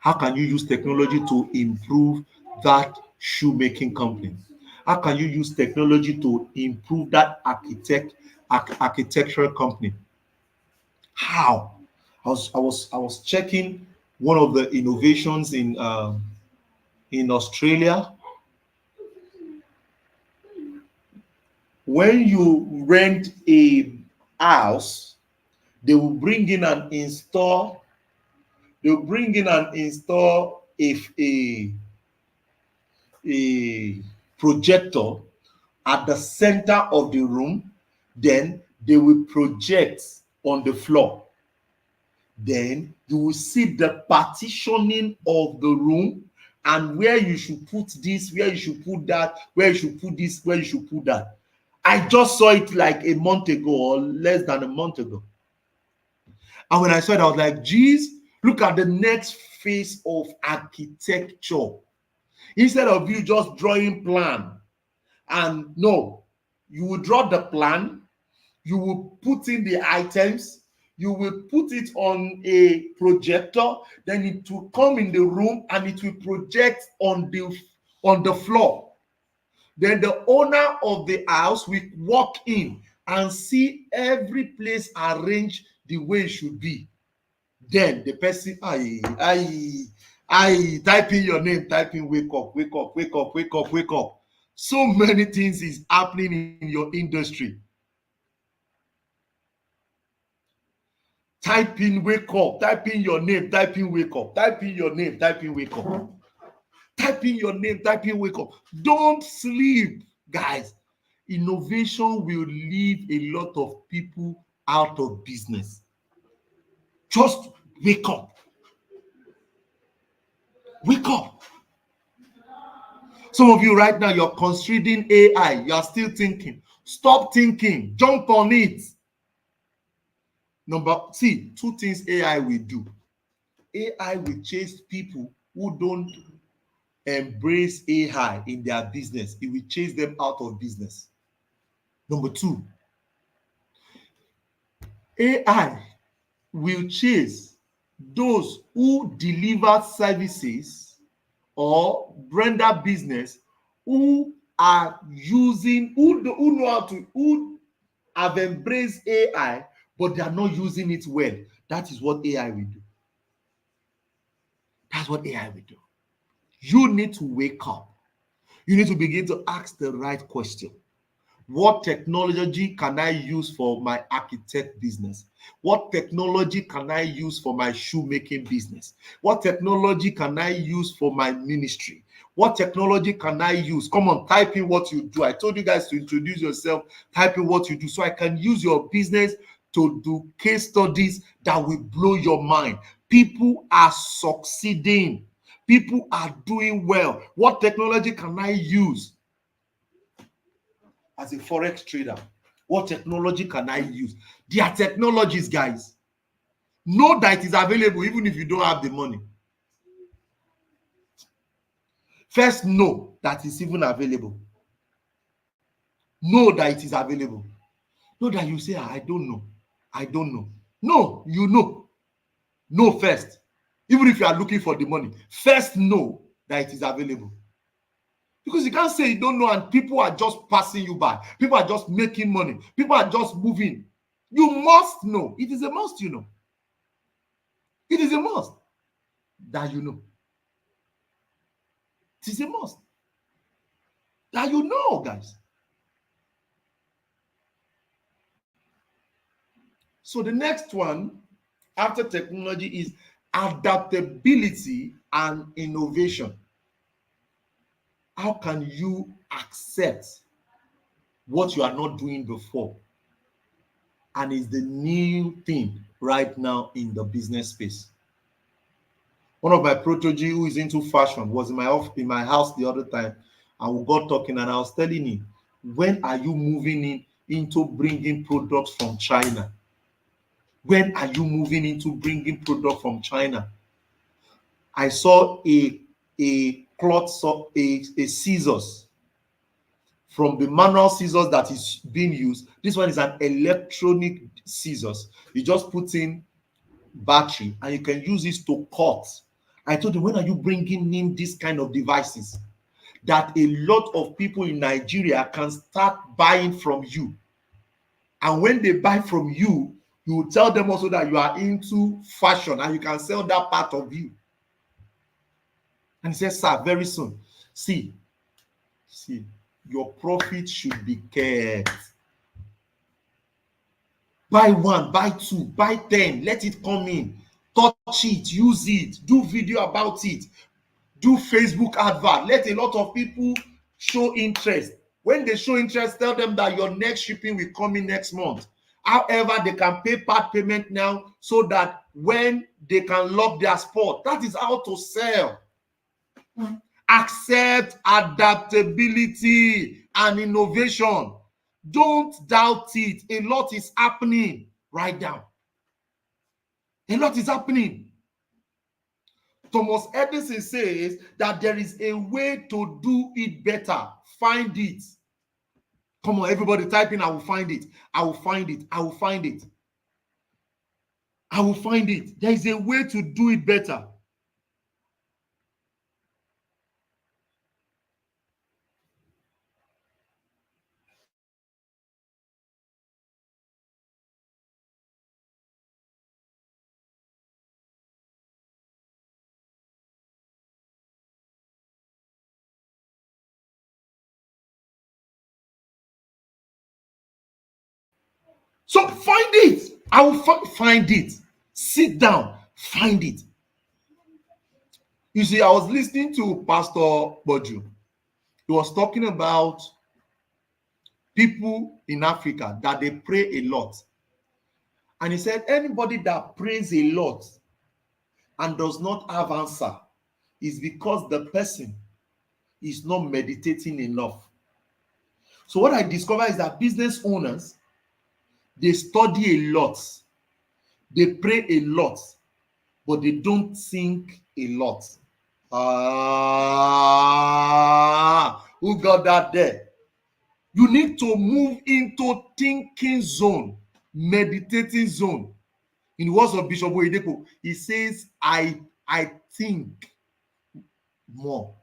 A: How can you use technology to improve that shoemaking company? How can you use technology to improve that architectural company? How? I was checking one of the innovations in Australia. When you rent a house, they will bring in and install. They'll bring in and install a projector at the center of the room. Then they will project on the floor. Then you will see the partitioning of the room and where you should put this, where you should put that, where you should put this, where you should put that. I just saw it like a month ago or less than a month ago. And when I saw it, I was like, geez, look at the next phase of architecture. Instead of you just drawing plan, and no, you will draw the plan, you will put in the items, you will put it on a projector, then it will come in the room and it will project on the floor. Then the owner of the house will walk in and see every place arranged the way it should be. Then the person, type in your name, type in wake up, wake up, wake up, wake up, wake up. So many things is happening in your industry. Type in wake up, type in your name, type in wake up, type in your name, type in wake up. Type in your name, type in wake up. Don't sleep, guys. Innovation will leave a lot of people out of business. Just wake up. Wake up. Some of you right now, you're considering AI. You are still thinking. Stop thinking. Jump on it. Two things AI will do. AI will chase people who don't embrace AI in their business. It will chase them out of business. Number two, AI will chase those who deliver services or render business who are using, who know how to, who have embraced AI, but they are not using it well. That is what AI will do. That's what AI will do. You need to wake up. You need to begin to ask the right question. What technology can I use for my architect business? What technology can I use for my shoemaking business? What technology can I use for my ministry? What technology can I use? Come on, type in what you do. I told you guys to introduce yourself. Type in what you do so I can use your business to do case studies that will blow your mind. People are succeeding. People are doing well. What technology can I use? As a forex trader, what technology can I use? There are technologies, guys. Know that it is available even if you don't have the money. First, know that it's even available. Know that it is available. Know that you say, I don't know. I don't know. No, you know. Know first. Even if you are looking for the money, first know that it is available. Because you can't say you don't know and people are just passing you by. People are just making money. People are just moving. You must know. It is a must, you know. It is a must that you know. It is a must that you know, guys. So the next one after technology is adaptability and innovation. How can you accept what you are not doing before and is the new thing right now in the business space? One of my protege who is into fashion was in my house the other time, and we got talking, and I was telling him, when are you moving into bringing products from China? When are you moving into bringing product from China? I saw a cloth a scissors from the manual scissors that is being used. This one is an electronic scissors. You just put in battery and you can use this to cut. I told him, when are you bringing in this kind of devices that a lot of people in Nigeria can start buying from you? And when they buy from you, you will tell them also that you are into fashion and you can sell that part of you. And he said, sir, very soon. See, your profit should be kept. Buy one, buy two, buy 10, let it come in. Touch it, use it, do video about it, do Facebook advert. Let a lot of people show interest. When they show interest, tell them that your next shipping will come in next month. However, they can pay part payment now so that when they can lock their spot. That is how to sell. Accept adaptability and innovation. Don't doubt it. A lot is happening right now. A lot is happening. Thomas Edison says that there is a way to do it better. Find it. Come on, everybody type in, I will find it. I will find it. I will find it. I will find it. There is a way to do it better. So find it. I will find it. Sit down, find it. You see, I was listening to Pastor Boju. He was talking about people in Africa that they pray a lot. And he said, anybody that prays a lot and does not have answer is because the person is not meditating enough. So what I discovered is that business owners, they study a lot, they pray a lot, but they don't think a lot. Who got that there? You need to move into thinking zone, meditating zone. In the words of Bishop Oyedepo, he says, I think more.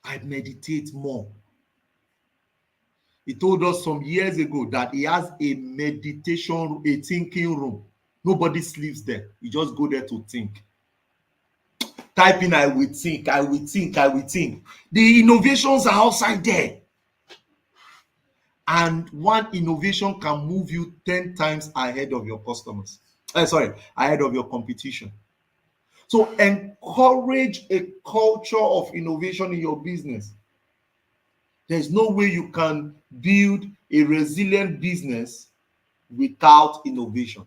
A: I meditate more. He told us some years ago that he has a meditation, a thinking room. Nobody sleeps there. You just go there to think. Type in, I will think, I will think, I will think. The innovations are outside there. And one innovation can move you 10 times ahead of your customers. Ahead of your competition. So encourage a culture of innovation in your business. There's no way you can build a resilient business without innovation.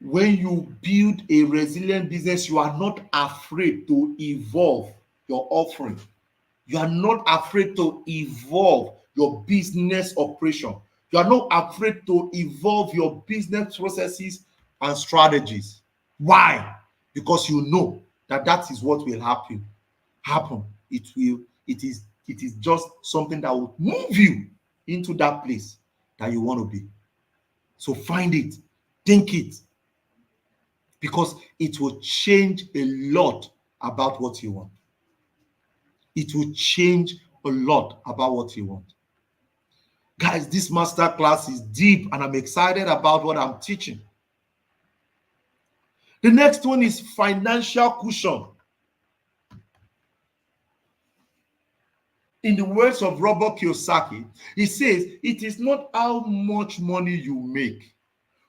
A: When you build a resilient business, you are not afraid to evolve your offering. You are not afraid to evolve your business operation. You are not afraid to evolve your business processes and strategies. Why? Because you know that that is what will happen. It is just something that will move you into that place that you want to be. So find it, think it, because it will change a lot about what you want. It will change a lot about what you want. Guys, this master class is deep and I'm excited about what I'm teaching. The next one is financial cushion. In the words of Robert Kiyosaki, he says, it is not how much money you make,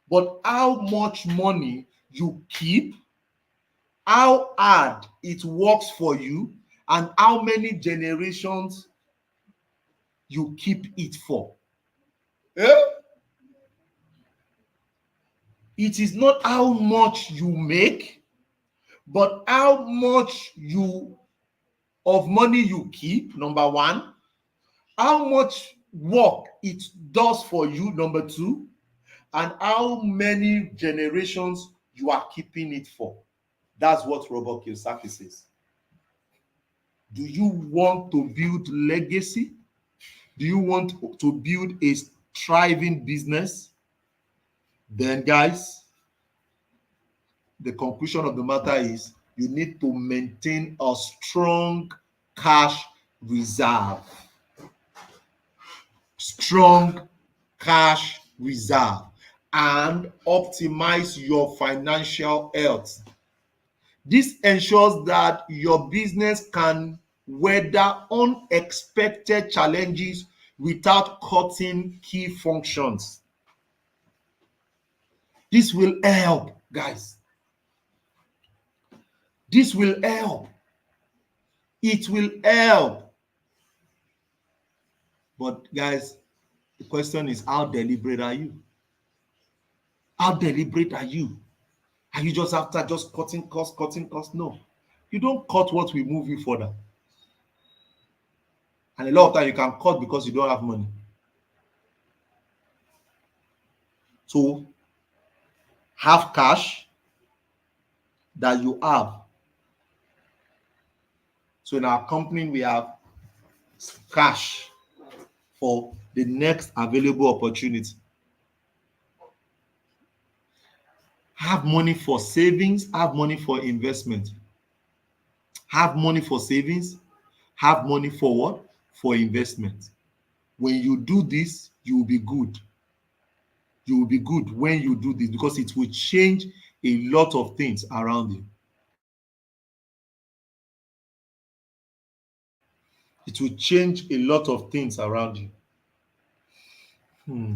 A: but how much money you keep, how hard it works for you, and how many generations you keep it for. Eh? It is not how much you make, but how much you of money you keep, number one, how much work it does for you, number two, and how many generations you are keeping it for. That's what Robert Kiyosaki says. Do you want to build legacy? Do you want to build a thriving business? Then, guys, the conclusion of the matter is you need to maintain a strong cash reserve. Strong cash reserve and optimize your financial health. This ensures that your business can weather unexpected challenges without cutting key functions. This will help, guys. This will help. It will help. But, guys, the question is, how deliberate are you? How deliberate are you? Are you just after just cutting costs, cutting costs? No. You don't cut what will move you further. And a lot of time you can cut because you don't have money. So have cash that you have. So in our company, we have cash for the next available opportunity. Have money for savings, have money for investment. Have money for savings, have money for what? For investment. When you do this, you will be good. You will be good when you do this because it will change a lot of things around you. It will change a lot of things around you. Hmm.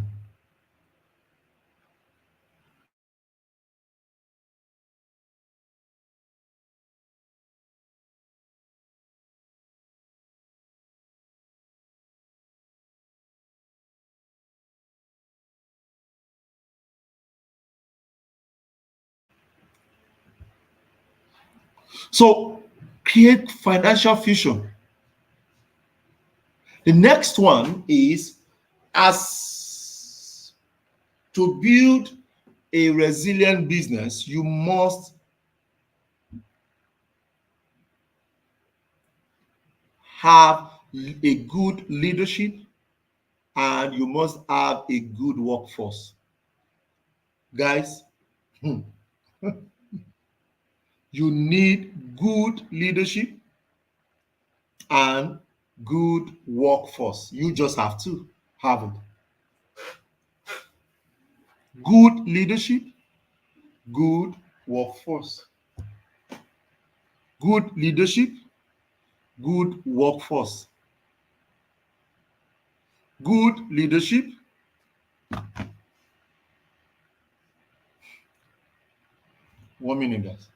A: So create financial fusion. The next one is as to build a resilient business, you must have a good leadership and you must have a good workforce. Guys, you need good leadership and good workforce. You just have to have it. Good leadership, good workforce. Good leadership, good workforce. Good leadership. One minute, guys.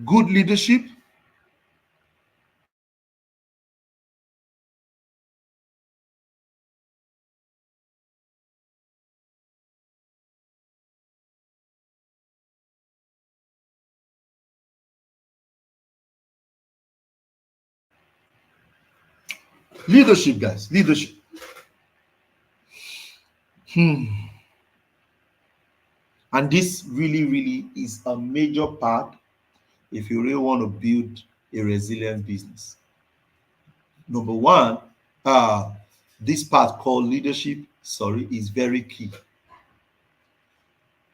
A: Good leadership, leadership, guys. Leadership. And this really, really is a major part if you really want to build a resilient business. Number one, uh, this part called leadership, is very key.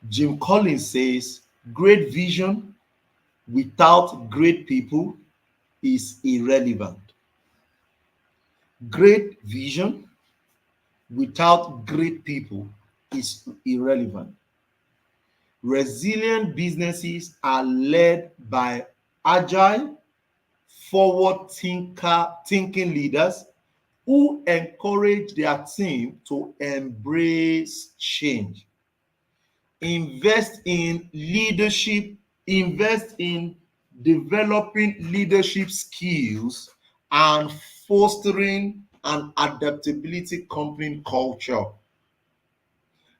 A: Jim Collins says, great vision without great people is irrelevant. Great vision without great people is irrelevant. Resilient businesses are led by agile, thinking leaders who encourage their team to embrace change. Invest in leadership, invest in developing leadership skills and fostering an adaptability company culture.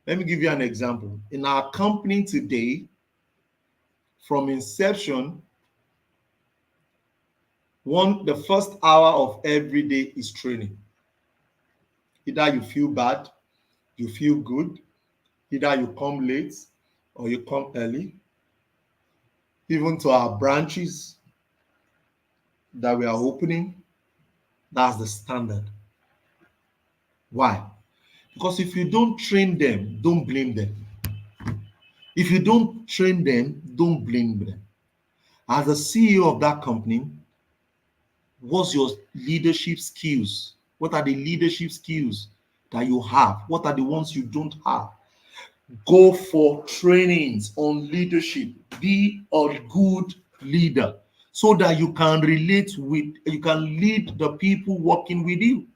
A: Let me give you an example. In our company today, from inception, the first hour of every day is training. Either you feel bad, you feel good, either you come late or you come early. Even to our branches that we are opening, that's the standard. Why? Because if you don't train them, don't blame them. If you don't train them, don't blame them. As the CEO of that company, what's your leadership skills? What are the leadership skills that you have? What are the ones you don't have? Go for trainings on leadership. Be a good leader so that you can you can lead the people working with you.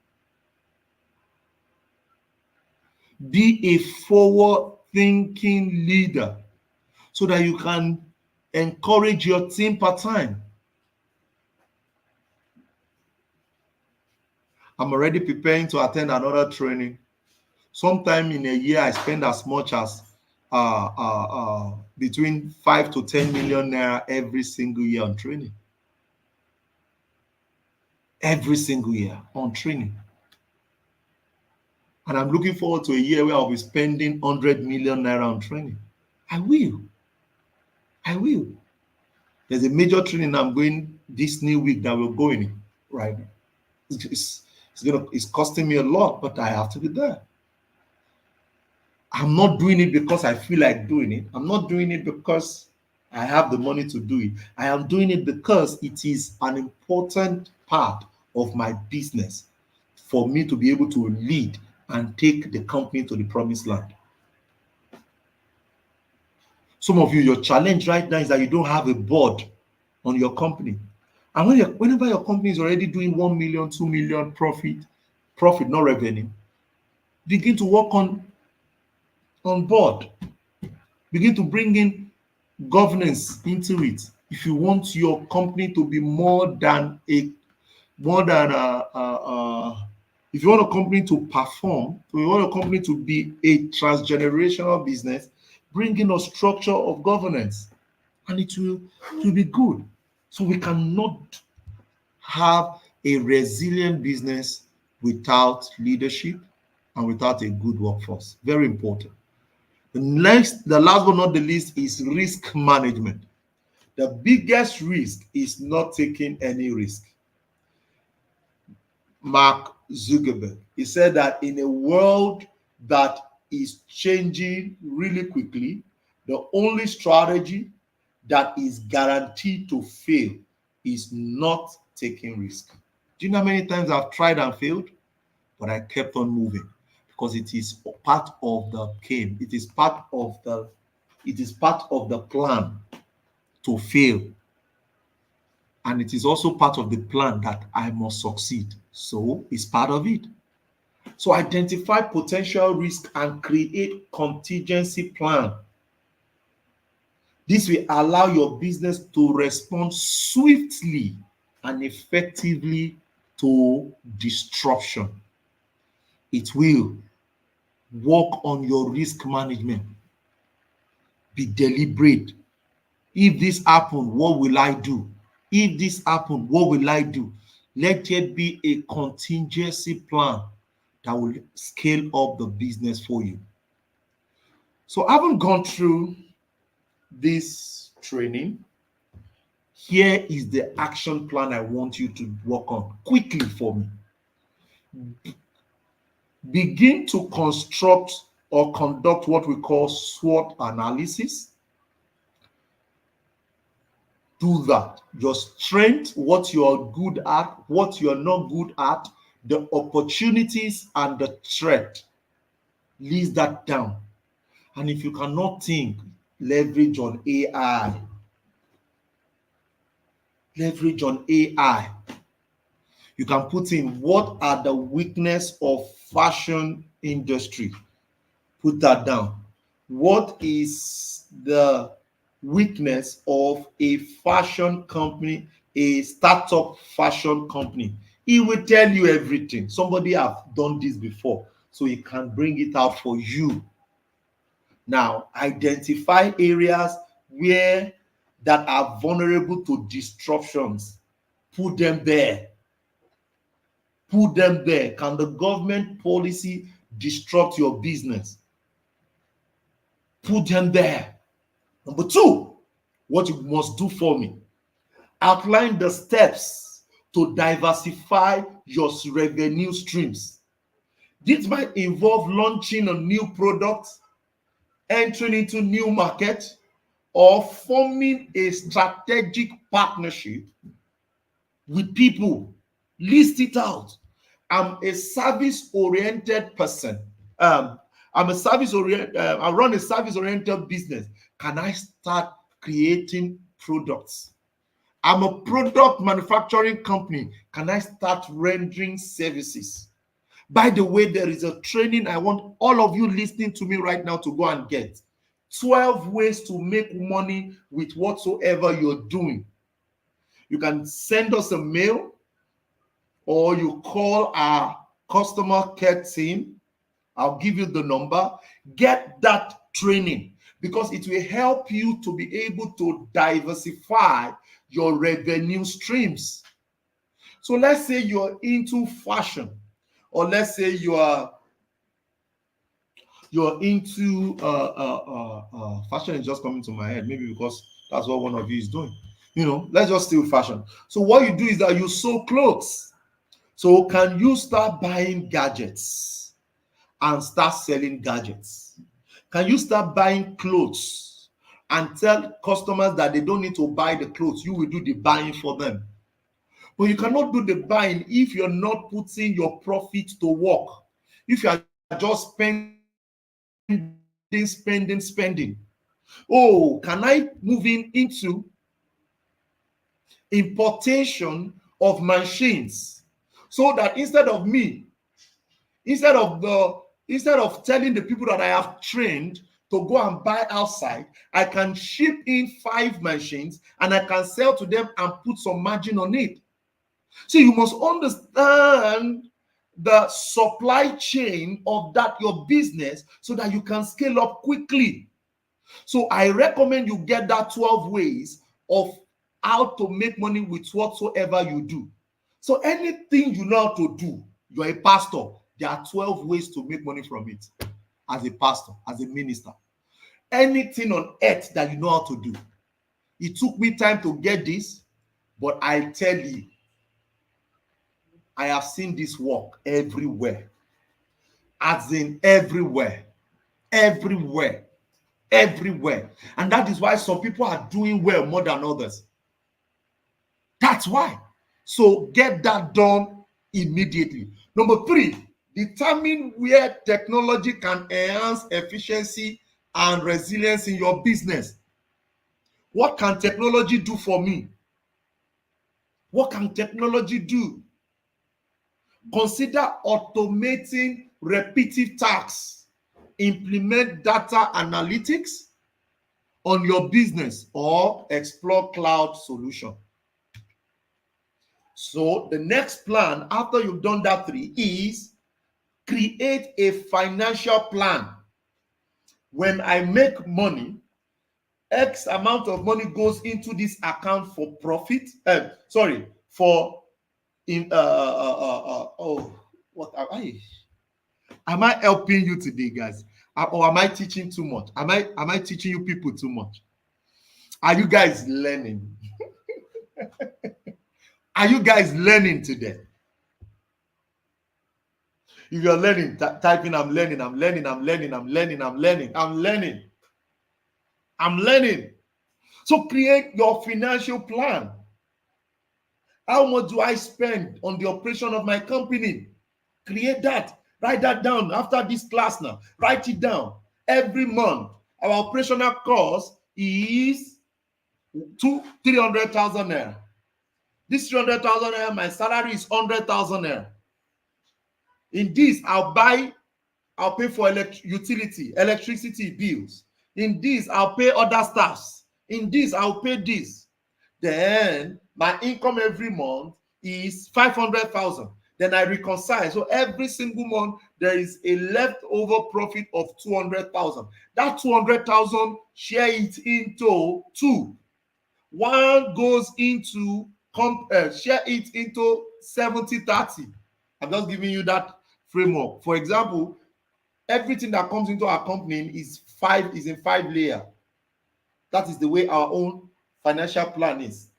A: Be a forward thinking leader so that you can encourage your team part time. I'm already preparing to attend another training. Sometime in a year, I spend as much as between 5 to 10 million naira every single year on training. Every single year on training. And I'm looking forward to a year where I'll be spending 100 million naira on training. I will. I will. There's a major training I'm going this new week that we're going in right now. It's costing me a lot, but I have to be there. I'm not doing it because I feel like doing it. I'm not doing it because I have the money to do it. I am doing it because it is an important part of my business for me to be able to lead and take the company to the promised land. Some of you, your challenge right now is that you don't have a board on your company. And whenever your company is already doing 1 million, 2 million profit, not revenue, begin to work on board. Begin to bring in governance into it. If you want your company to be if you want a company to perform, if you want a company to be a transgenerational business, bring in a structure of governance and it will be good. So we cannot have a resilient business without leadership and without a good workforce. Very important. The last but not the least is risk management. The biggest risk is not taking any risk. Mark Zuckerberg, he said that in a world that is changing really quickly, the only strategy that is guaranteed to fail is not taking risk. Do you know how many times I've tried and failed? But I kept on moving because it is part of the game. It is part of the plan to fail. And it is also part of the plan that I must succeed. So it's part of it. So identify potential risk and create contingency plan. This will allow your business to respond swiftly and effectively to disruption. It will work on your risk management. Be deliberate. If this happen, what will I do? If this happen, what will I do? Let there be a contingency plan that will scale up the business for you. So I haven't gone through this training. Here is the action plan I want you to work on quickly for me. Begin to construct or conduct what we call SWOT analysis. Do that. Your strength, what you are good at, what you are not good at, the opportunities and the threat. List that down. And if you cannot think, leverage on AI. Leverage on AI. You can put in what are the weakness of fashion industry. Put that down. What is the weakness of a fashion company, a startup fashion company? It will tell you everything. Somebody have done this before, so he can bring it out for you. Now, identify areas where that are vulnerable to disruptions. Put them there. Put them there. Can the government policy disrupt your business? Put them there. Number two, what you must do for me, outline the steps to diversify your revenue streams. This might involve launching a new product, entering into new market, or forming a strategic partnership with people. List it out. I'm a service-oriented person. I'm a service-oriented. I run a service-oriented business. Can I start creating products? I'm a product manufacturing company. Can I start rendering services? By the way, there is a training I want all of you listening to me right now to go and get. 12 ways to make money with whatsoever you're doing. You can send us a mail or you call our customer care team. I'll give you the number. Get that training because it will help you to be able to diversify your revenue streams. So let's say you're into fashion, or let's say you're into fashion is just coming to my head, maybe because that's what one of you is doing. Let's just steal fashion. So what you do is that you sew clothes. So can you start buying gadgets and start selling gadgets? Can you start buying clothes and tell customers that they don't need to buy the clothes? You will do the buying for them. But you cannot do the buying if you're not putting your profit to work. If you are just spending. Oh, can I move into importation of machines so that instead of telling the people that I have trained to go and buy outside, I can ship in 5 machines and I can sell to them and put some margin on it. So you must understand the supply chain of that your business so that you can scale up quickly. So I recommend you get that 12 ways of how to make money with whatsoever you do. So anything you know how to do, you're a pastor, there are 12 ways to make money from it. As a pastor, as a minister, anything on earth that you know how to do. It took me time to get this, but I tell you, I have seen this work everywhere. As in everywhere. And that is why some people are doing well more than others. That's why. So get that done immediately. Number 3, determine where technology can enhance efficiency and resilience in your business. What can technology do for me? What can technology do? Consider automating repetitive tasks. Implement data analytics on your business or explore cloud solution. So the next plan after you've done that 3 is create a financial plan. When I make money, X amount of money goes into this account for profit. For in what am I helping you today, guys? Or am I teaching too much? Am I teaching you people too much? Are you guys learning? Are you guys learning today? If you're learning, type in I'm learning, I'm learning, I'm learning, I'm learning, I'm learning, I'm learning. I'm learning. So create your financial plan. How much do I spend on the operation of my company? Create that. Write that down after this class now. Write it down. Every month, our operational cost is 300,000 naira. This 300,000 naira, my salary is 100,000 naira. In this, I'll pay for electricity bills. In this, I'll pay other staffs. In this, I'll pay this. Then my income every month is 500,000. Then I reconcile. So every single month, there is a leftover profit of 200,000. That 200,000, share it into two. One goes into, share it into 70-30. I'm just giving you that framework. For example, everything that comes into our company is in 5 layers. That is the way our own financial plan is.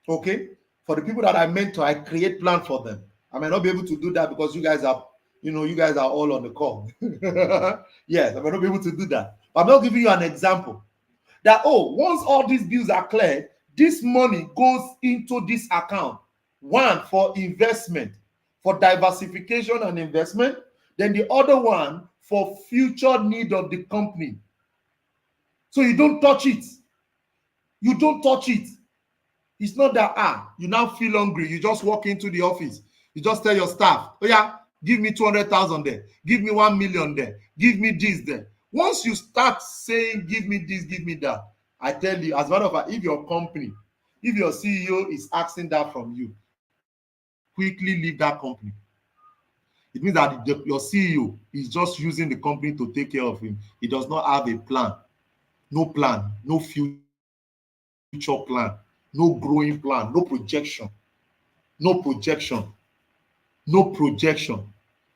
A: Okay? For the people that I mentor, I create plan for them. I might not be able to do that because you guys are all on the call. Yes, I might not be able to do that. But I'm not giving you an example. That, once all these bills are cleared, this money goes into this account. One for investment, for diversification and investment. Then the other one for future need of the company. So you don't touch it. You don't touch it. It's not that, you now feel hungry. You just walk into the office. You just tell your staff, oh yeah, give me 200,000 there. Give me 1 million there. Give me this there. Once you start saying, give me this, give me that, I tell you, as a matter of fact, if your CEO is asking that from you, quickly leave that company. It means that your CEO is just using the company to take care of him. He does not have a plan, no future plan, no growing plan, no projection.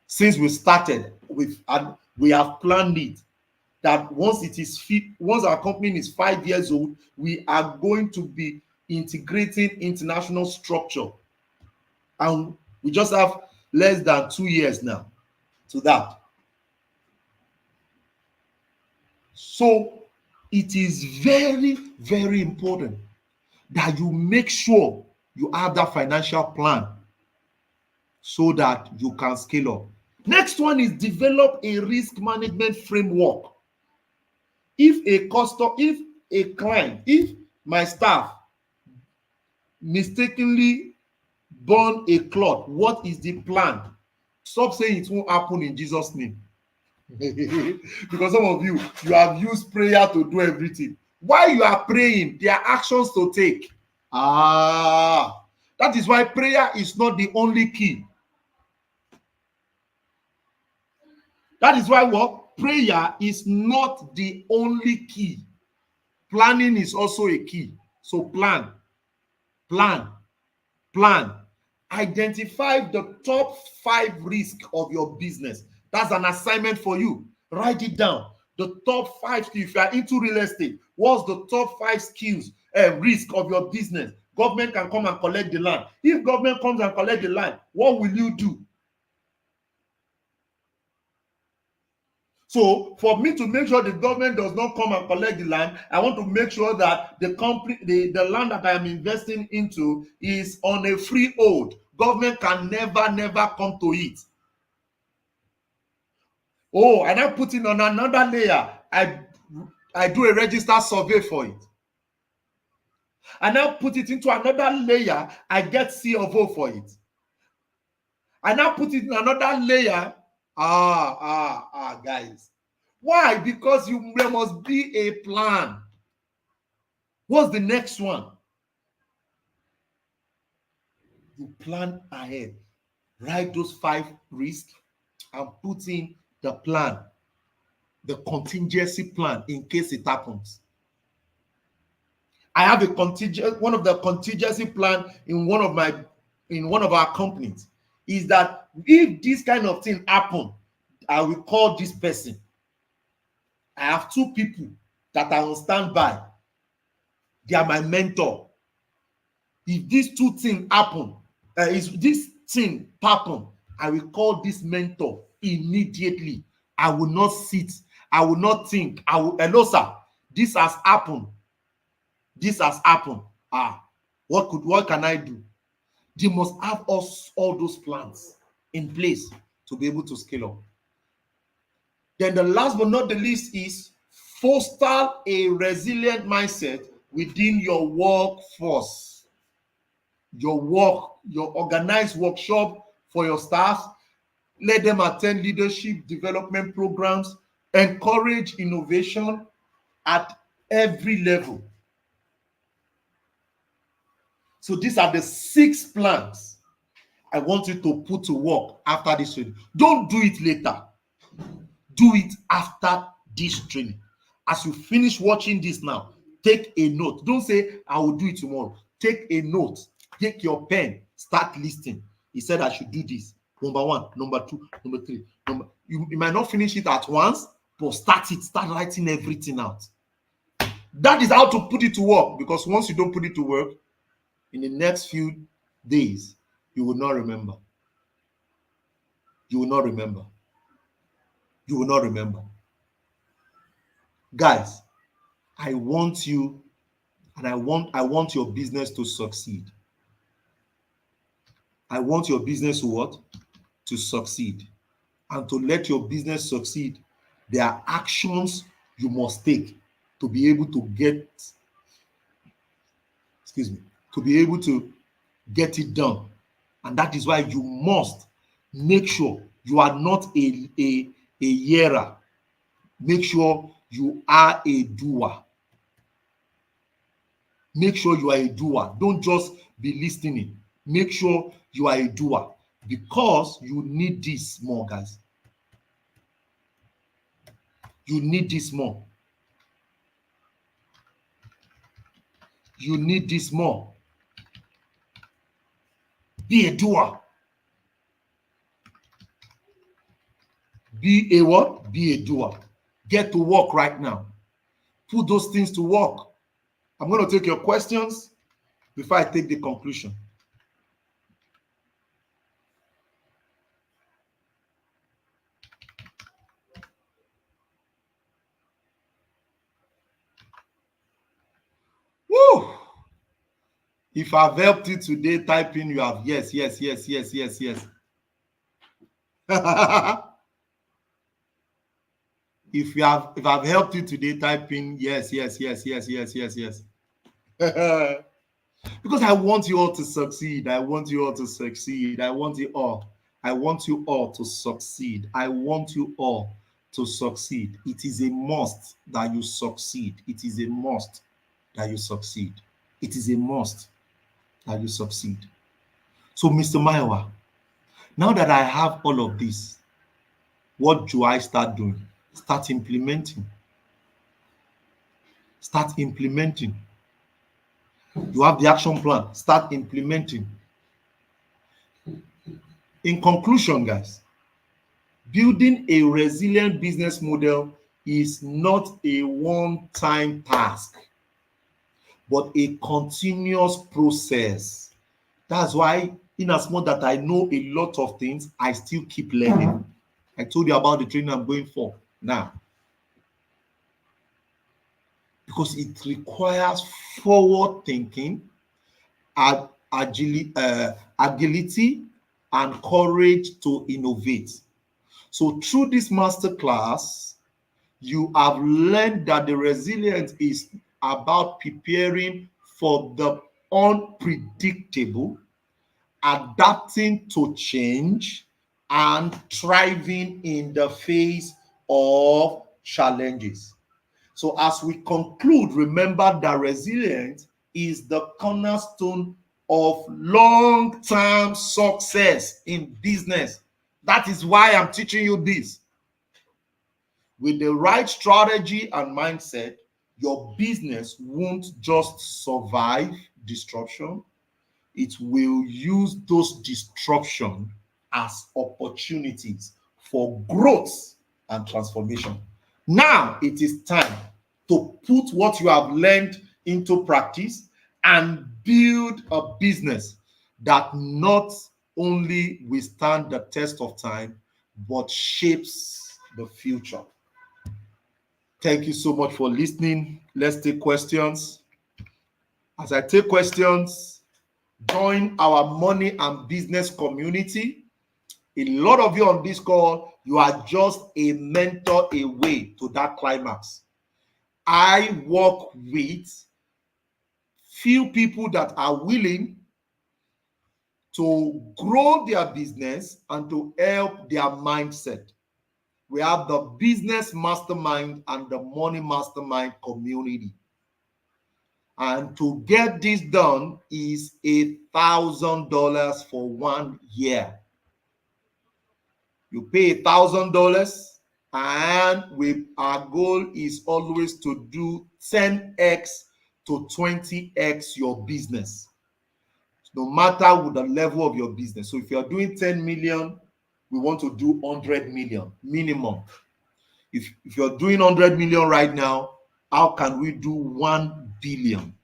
A: Since we started and we have planned it, that once our company is 5 years old, we are going to be integrating international structure, and we just have less than 2 years now to that. So it is very, very important that you make sure you have that financial plan so that you can scale up. Next one is develop a risk management framework. If my staff mistakenly burn a cloth, what is the plan? Stop saying it won't happen in Jesus' name. Because some of you have used prayer to do everything. While you are praying, there are actions to take. That is why prayer is not the only key. That is why prayer is not the only key. Planning is also a key. So plan. Identify the top 5 risks of your business. That's an assignment for you. Write it down. The top 5 skills. If you are into real estate, what's the top 5 skills, risk of your business? Government can come and collect the land. If government comes and collect the land, what will you do? So for me to make sure the government does not come and collect the land, I want to make sure that the land that I am investing into is on a freehold. Government can never come to it. And I put it on another layer. I do a register survey for it. I now put it into another layer. I get C of O for it. I now put it in another layer. Guys. Why? Because there must be a plan. What's the next one? You plan ahead. Write those 5 risks and put in the plan, the contingency plan in case it happens. I have one of the contingency plan in one of our companies is that if this kind of thing happen, I will call this person. I have 2 people that are on standby. They are my mentor.
B: If these two things happen, if this thing happen, I will call this mentor immediately. I will not sit, I will not think, I will, hello sir, this has happened, this has happened. What can I do? They must have all those plans in place to be able to scale up. Then the last but not the least is foster a resilient mindset within your workforce. Your organized workshop for your staff, let them attend leadership development programs, encourage innovation at every level. So these are the 6 plans I want you to put to work after this training. Don't do it later. Do it after this training. As you finish watching this now, take a note. Don't say, I will do it tomorrow. Take a note. Take your pen. Start listing. He said I should do this. Number 1, number 2, number 3. You might not finish it at once, but start it. Start writing everything out. That is how to put it to work, because once you don't put it to work, in the next few days, you will not remember. You will not remember. You will not remember. Guys, I want you, and I want your business to succeed. I want your business to what? To succeed. And to let your business succeed, there are actions you must take to be able to get, to be able to get it done. And that is why you must make sure you are not a hearer. Make sure you are a doer. Make sure you are a doer. Don't just be listening. Make sure you are a doer, because you need this more, guys. You need this more. You need this more. Be a doer. Be a what? Be a doer. Get to work right now. Put those things to work. I'm going to take your questions before I take the conclusion. Woo! If I've helped you today, type in you have. Yes. If I've helped you today, type in yes. Because I want you all to succeed. I want you all to succeed. I want you all to succeed. I want you all to succeed. It is a must that you succeed. It is a must that you succeed. It is a must that you succeed. So, Mr. Maiwa, now that I have all of this, what do I start doing? Start implementing. Start implementing. You have the action plan. Start implementing. In conclusion, guys, building a resilient business model is not a one-time task, but a continuous process. That's why, in as much that I know a lot of things, I still keep learning. I told you about the training I'm going for now. Because it requires forward thinking, agility, and courage to innovate. So through this masterclass, you have learned that the resilience is about preparing for the unpredictable, adapting to change, and thriving in the face of challenges. So as we conclude, remember that resilience is the cornerstone of long-term success in business. That is why I'm teaching you this. With the right strategy and mindset, your business won't just survive disruption. It will use those disruptions as opportunities for growth and transformation. Now it is time to put what you have learned into practice and build a business that not only withstand the test of time, but shapes the future. Thank you so much for listening. Let's take questions. As I take questions, join our money and business community. A lot of you on this call, you are just a mentor away to that climax. I work with few people that are willing to grow their business and to help their mindset. We have the business mastermind and the money mastermind community. And to get this done is $1,000 for 1 year. You pay $1,000, and our goal is always to do 10x to 20x your business, no matter with the level of your business. So if you're doing 10 million, we want to do 100 million minimum. If you're doing 100 million right now, how can we do 1 billion?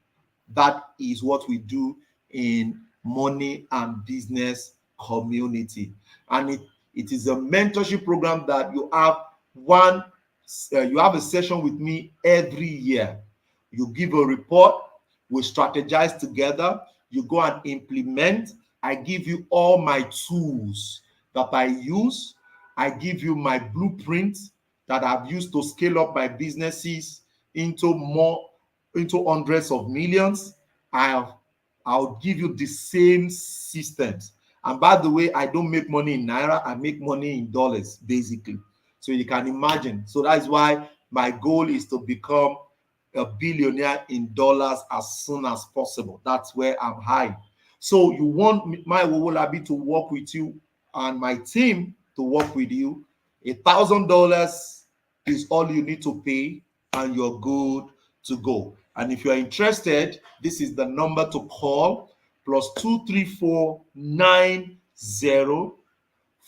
B: That is what we do in money and business community. And it is a mentorship program that you have a session with me every year. You give a report, we strategize together, you go and implement. I give you all my tools that I use. I give you my blueprint that I've used to scale up my businesses into hundreds of millions. I'll give you the same systems. And by the way, I don't make money in naira, I make money in dollars, basically. So you can imagine. So that's why my goal is to become a billionaire in dollars as soon as possible. That's where I'm high. So you want my Wowolabi to work with you and my team to work with you. $1,000 is all you need to pay, and you're good to go. And if you're interested, this is the number to call: +234 90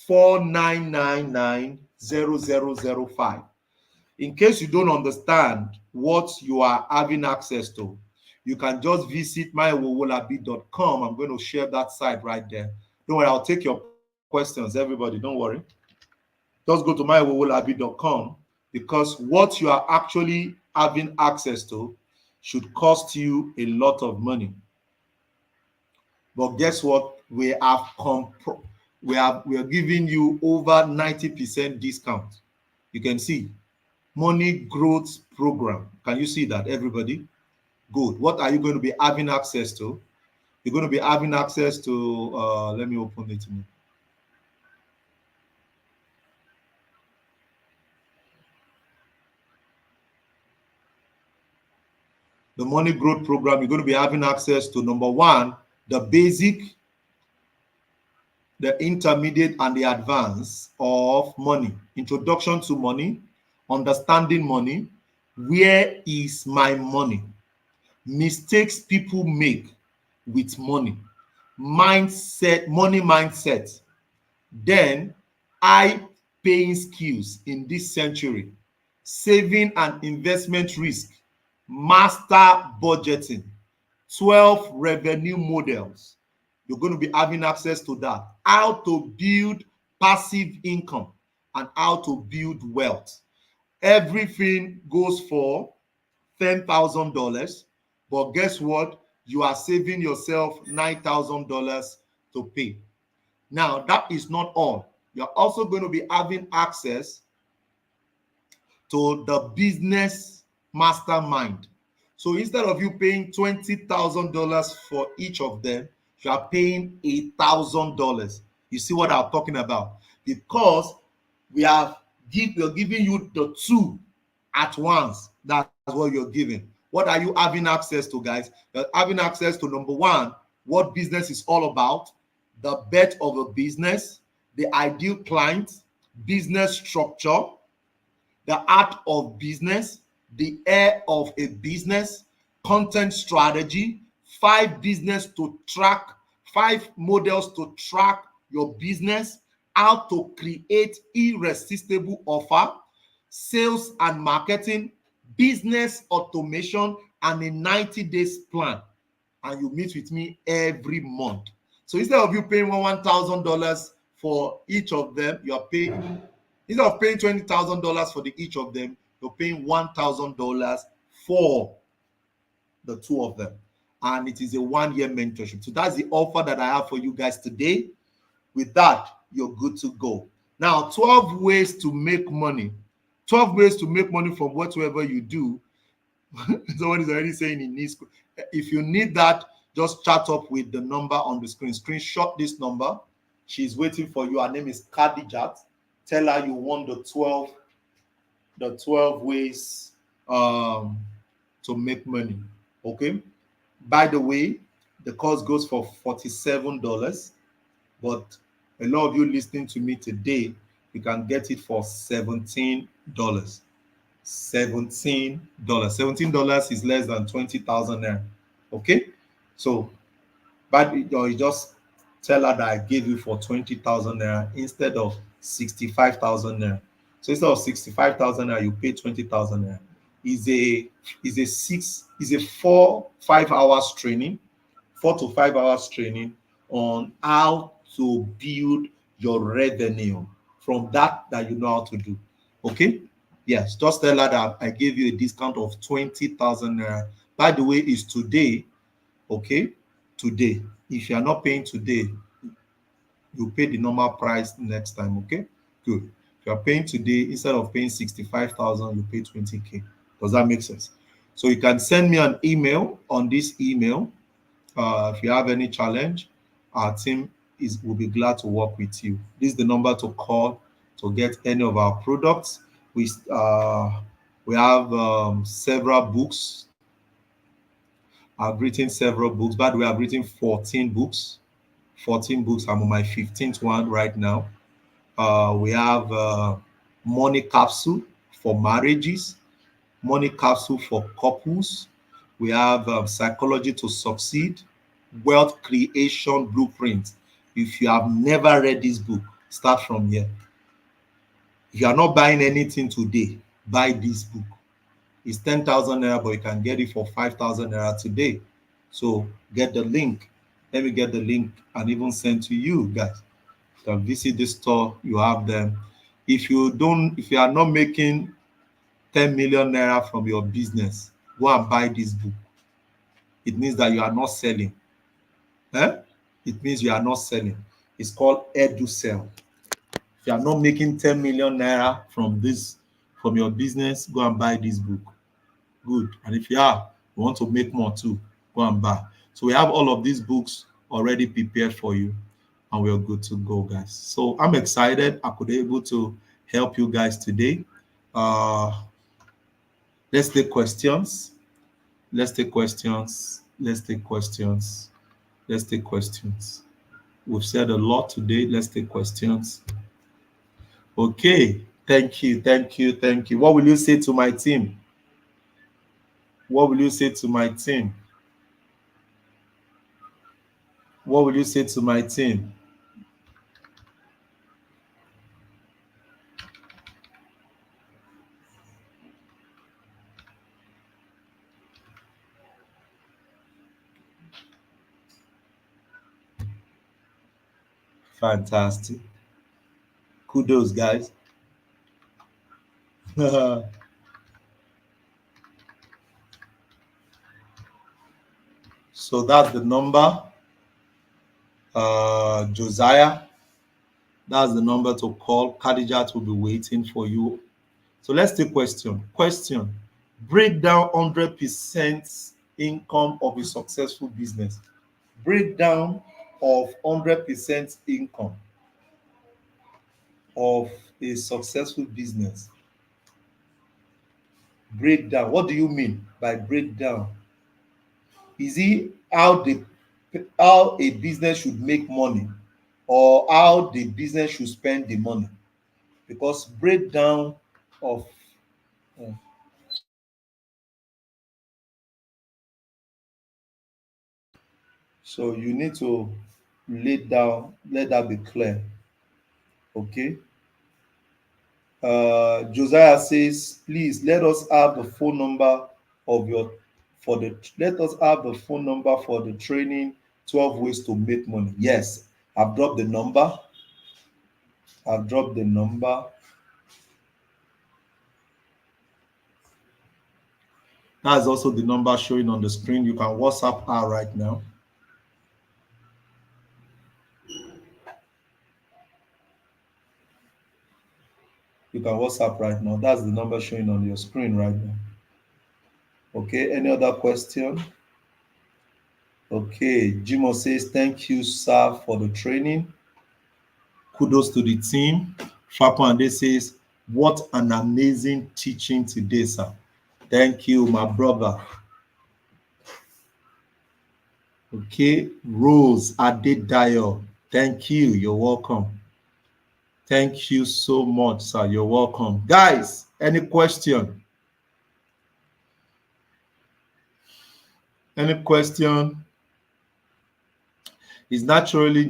B: 4999 0005. In case you don't understand what you are having access to, you can just visit mywowolabi.com. I'm going to share that site right there. Don't worry, I'll take your questions, everybody. Don't worry. Just go to mywowolabi.com, because what you are actually having access to should cost you a lot of money. But guess what? We are giving you over 90% discount. You can see money growth program. Can you see that, everybody? Good. What are you going to be having access to? You're going to be having access to, let me open it. The money growth program, you're going to be having access to, number one, the basic, the intermediate, and the advanced of money. Introduction to money, understanding money, where is my money, mistakes people make with money, mindset, money mindset, then high paying skills in this century, saving and investment risk, master budgeting, 12 revenue models. You're going to be having access to that. How to build passive income and how to build wealth. Everything goes for $10,000, but guess what? You are saving yourself $9,000 to pay. Now, that is not all. You're also going to be having access to the business mastermind. So instead of you paying $20,000 for each of them, you are paying $1,000. You see what I'm talking about? Because we're giving you the two at once. That's what you're giving. What are you having access to, guys? You're having access to, number one, what business is all about, the bet of a business, the ideal client, business structure, the art of business, the air of a business, content strategy, 5 models to track your business, how to create irresistible offer, sales and marketing, business automation, and a 90 days plan. and you meet with me every month. So instead of you paying $1,000 for each of them, you are paying, instead of paying $20,000 for the each of them, you're paying $1,000 for the two of them. And it is a 1 year mentorship. So that's the offer that I have for you guys today. With that, you're good to go. Now, 12 ways to make money. 12 ways to make money from whatever you do. Someone is already saying he needs. If you need that, just chat up with the number on the screen. Screenshot this number. She's waiting for you. Her name is Kadijat. Tell her you want the 12 ways to make money. Okay. By the way, the course goes for $47, but a lot of you listening to me today, you can get it for $17. $17 is less than 20,000 naira. Okay, so but you just tell her that I gave you for 20,000 naira instead of 65,000 naira. So instead of 65,000 naira, you pay 20,000 naira. Is a 4-5 hours training, 4 to 5 hours training on how to build your revenue from that you know how to do. Okay. Yes, just tell her that I gave you a discount of 20,000 naira. By the way, it's today. Okay, today. If you are not paying today, you pay the normal price next time. Okay, good. If you are paying today, instead of paying 65,000, you pay 20K. Does that make sense? So you can send me an email on this email. If you have any challenge, our team will be glad to work with you. This is the number to call to get any of our products. We have several books. I've written several books. By the way, I've written 14 books. 14 books. I'm on my 15th one right now. We have money capsule for marriages, money capsule for couples. We have psychology to succeed, wealth creation blueprint. If you have never read this book, start from here. If you are not buying anything today, buy this book. It's 10,000 naira, but you can get it for 5,000 naira today. So get the link. Let me get the link and even send to you guys. You can visit the store, you have them. If you are not making 10 million naira from your business, go and buy this book. It means that you are not selling. Eh? It means you are not selling. It's called EduSell. If you are not making 10 million naira from your business, go and buy this book. Good. And if you want to make more too, go and buy. So we have all of these books already prepared for you, and we're good to go, guys. So I'm excited I could be able to help you guys today. Let's take questions. Let's take questions. Let's take questions. Let's take questions. We've said a lot today. Let's take questions. Okay. Thank you. Thank you. Thank you. What will you say to my team? What will you say to my team? What will you say to my team? Fantastic. Kudos, guys. So that's the number. Josiah, that's the number to call. Khadijat will be waiting for you. So let's take question. Question. Break down 100% income of a successful business. Breakdown of 100% income of a successful business. Breakdown. What do you mean by breakdown? Is it how a business should make money, or how the business should spend the money? Because breakdown of so you need to let that be clear. Okay. Josiah says, please let us have the phone number of your for the let us have the phone number for the training 12 ways to make money. Yes, I've dropped the number. I've dropped the number. That's also the number showing on the screen. You can WhatsApp her right now. You can WhatsApp right now. That's the number showing on your screen right now. Okay, any other question? Okay, Jimo says, thank you, sir, for the training. Kudos to the team. Fapande says, what an amazing teaching today, sir. Thank you, my brother. Okay, Rose Adedayo. Thank you. You're welcome. Thank you so much, sir. You're welcome. Guys, any question? Any question? It's naturally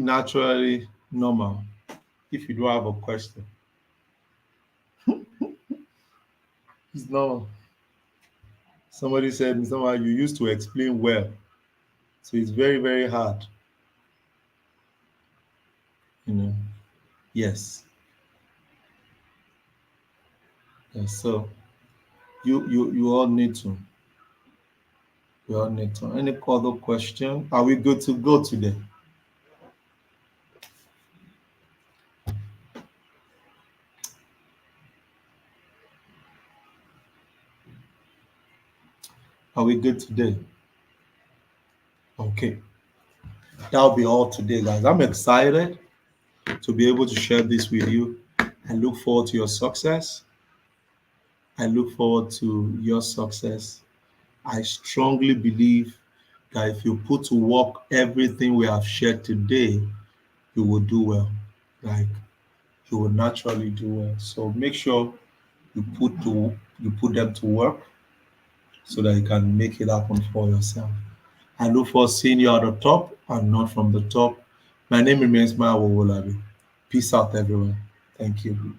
B: normal if you don't have a question. It's normal. Somebody said, somehow you used to explain well. So it's very, very hard. You know. Yes. Yes. So you all need to. We all need to. Any other question? Are we good to go today? Are we good today? Okay. That'll be all today, guys. I'm excited to be able to share this with you. I look forward to your success. I look forward to your success. I strongly believe that if you put to work everything we have shared today, you will do well. Like you will naturally do well. So make sure you put them to work so that you can make it happen for yourself. I look for seeing you at the top and not from the top. My name remains Maya Wolabi. Peace out, everyone. Thank you.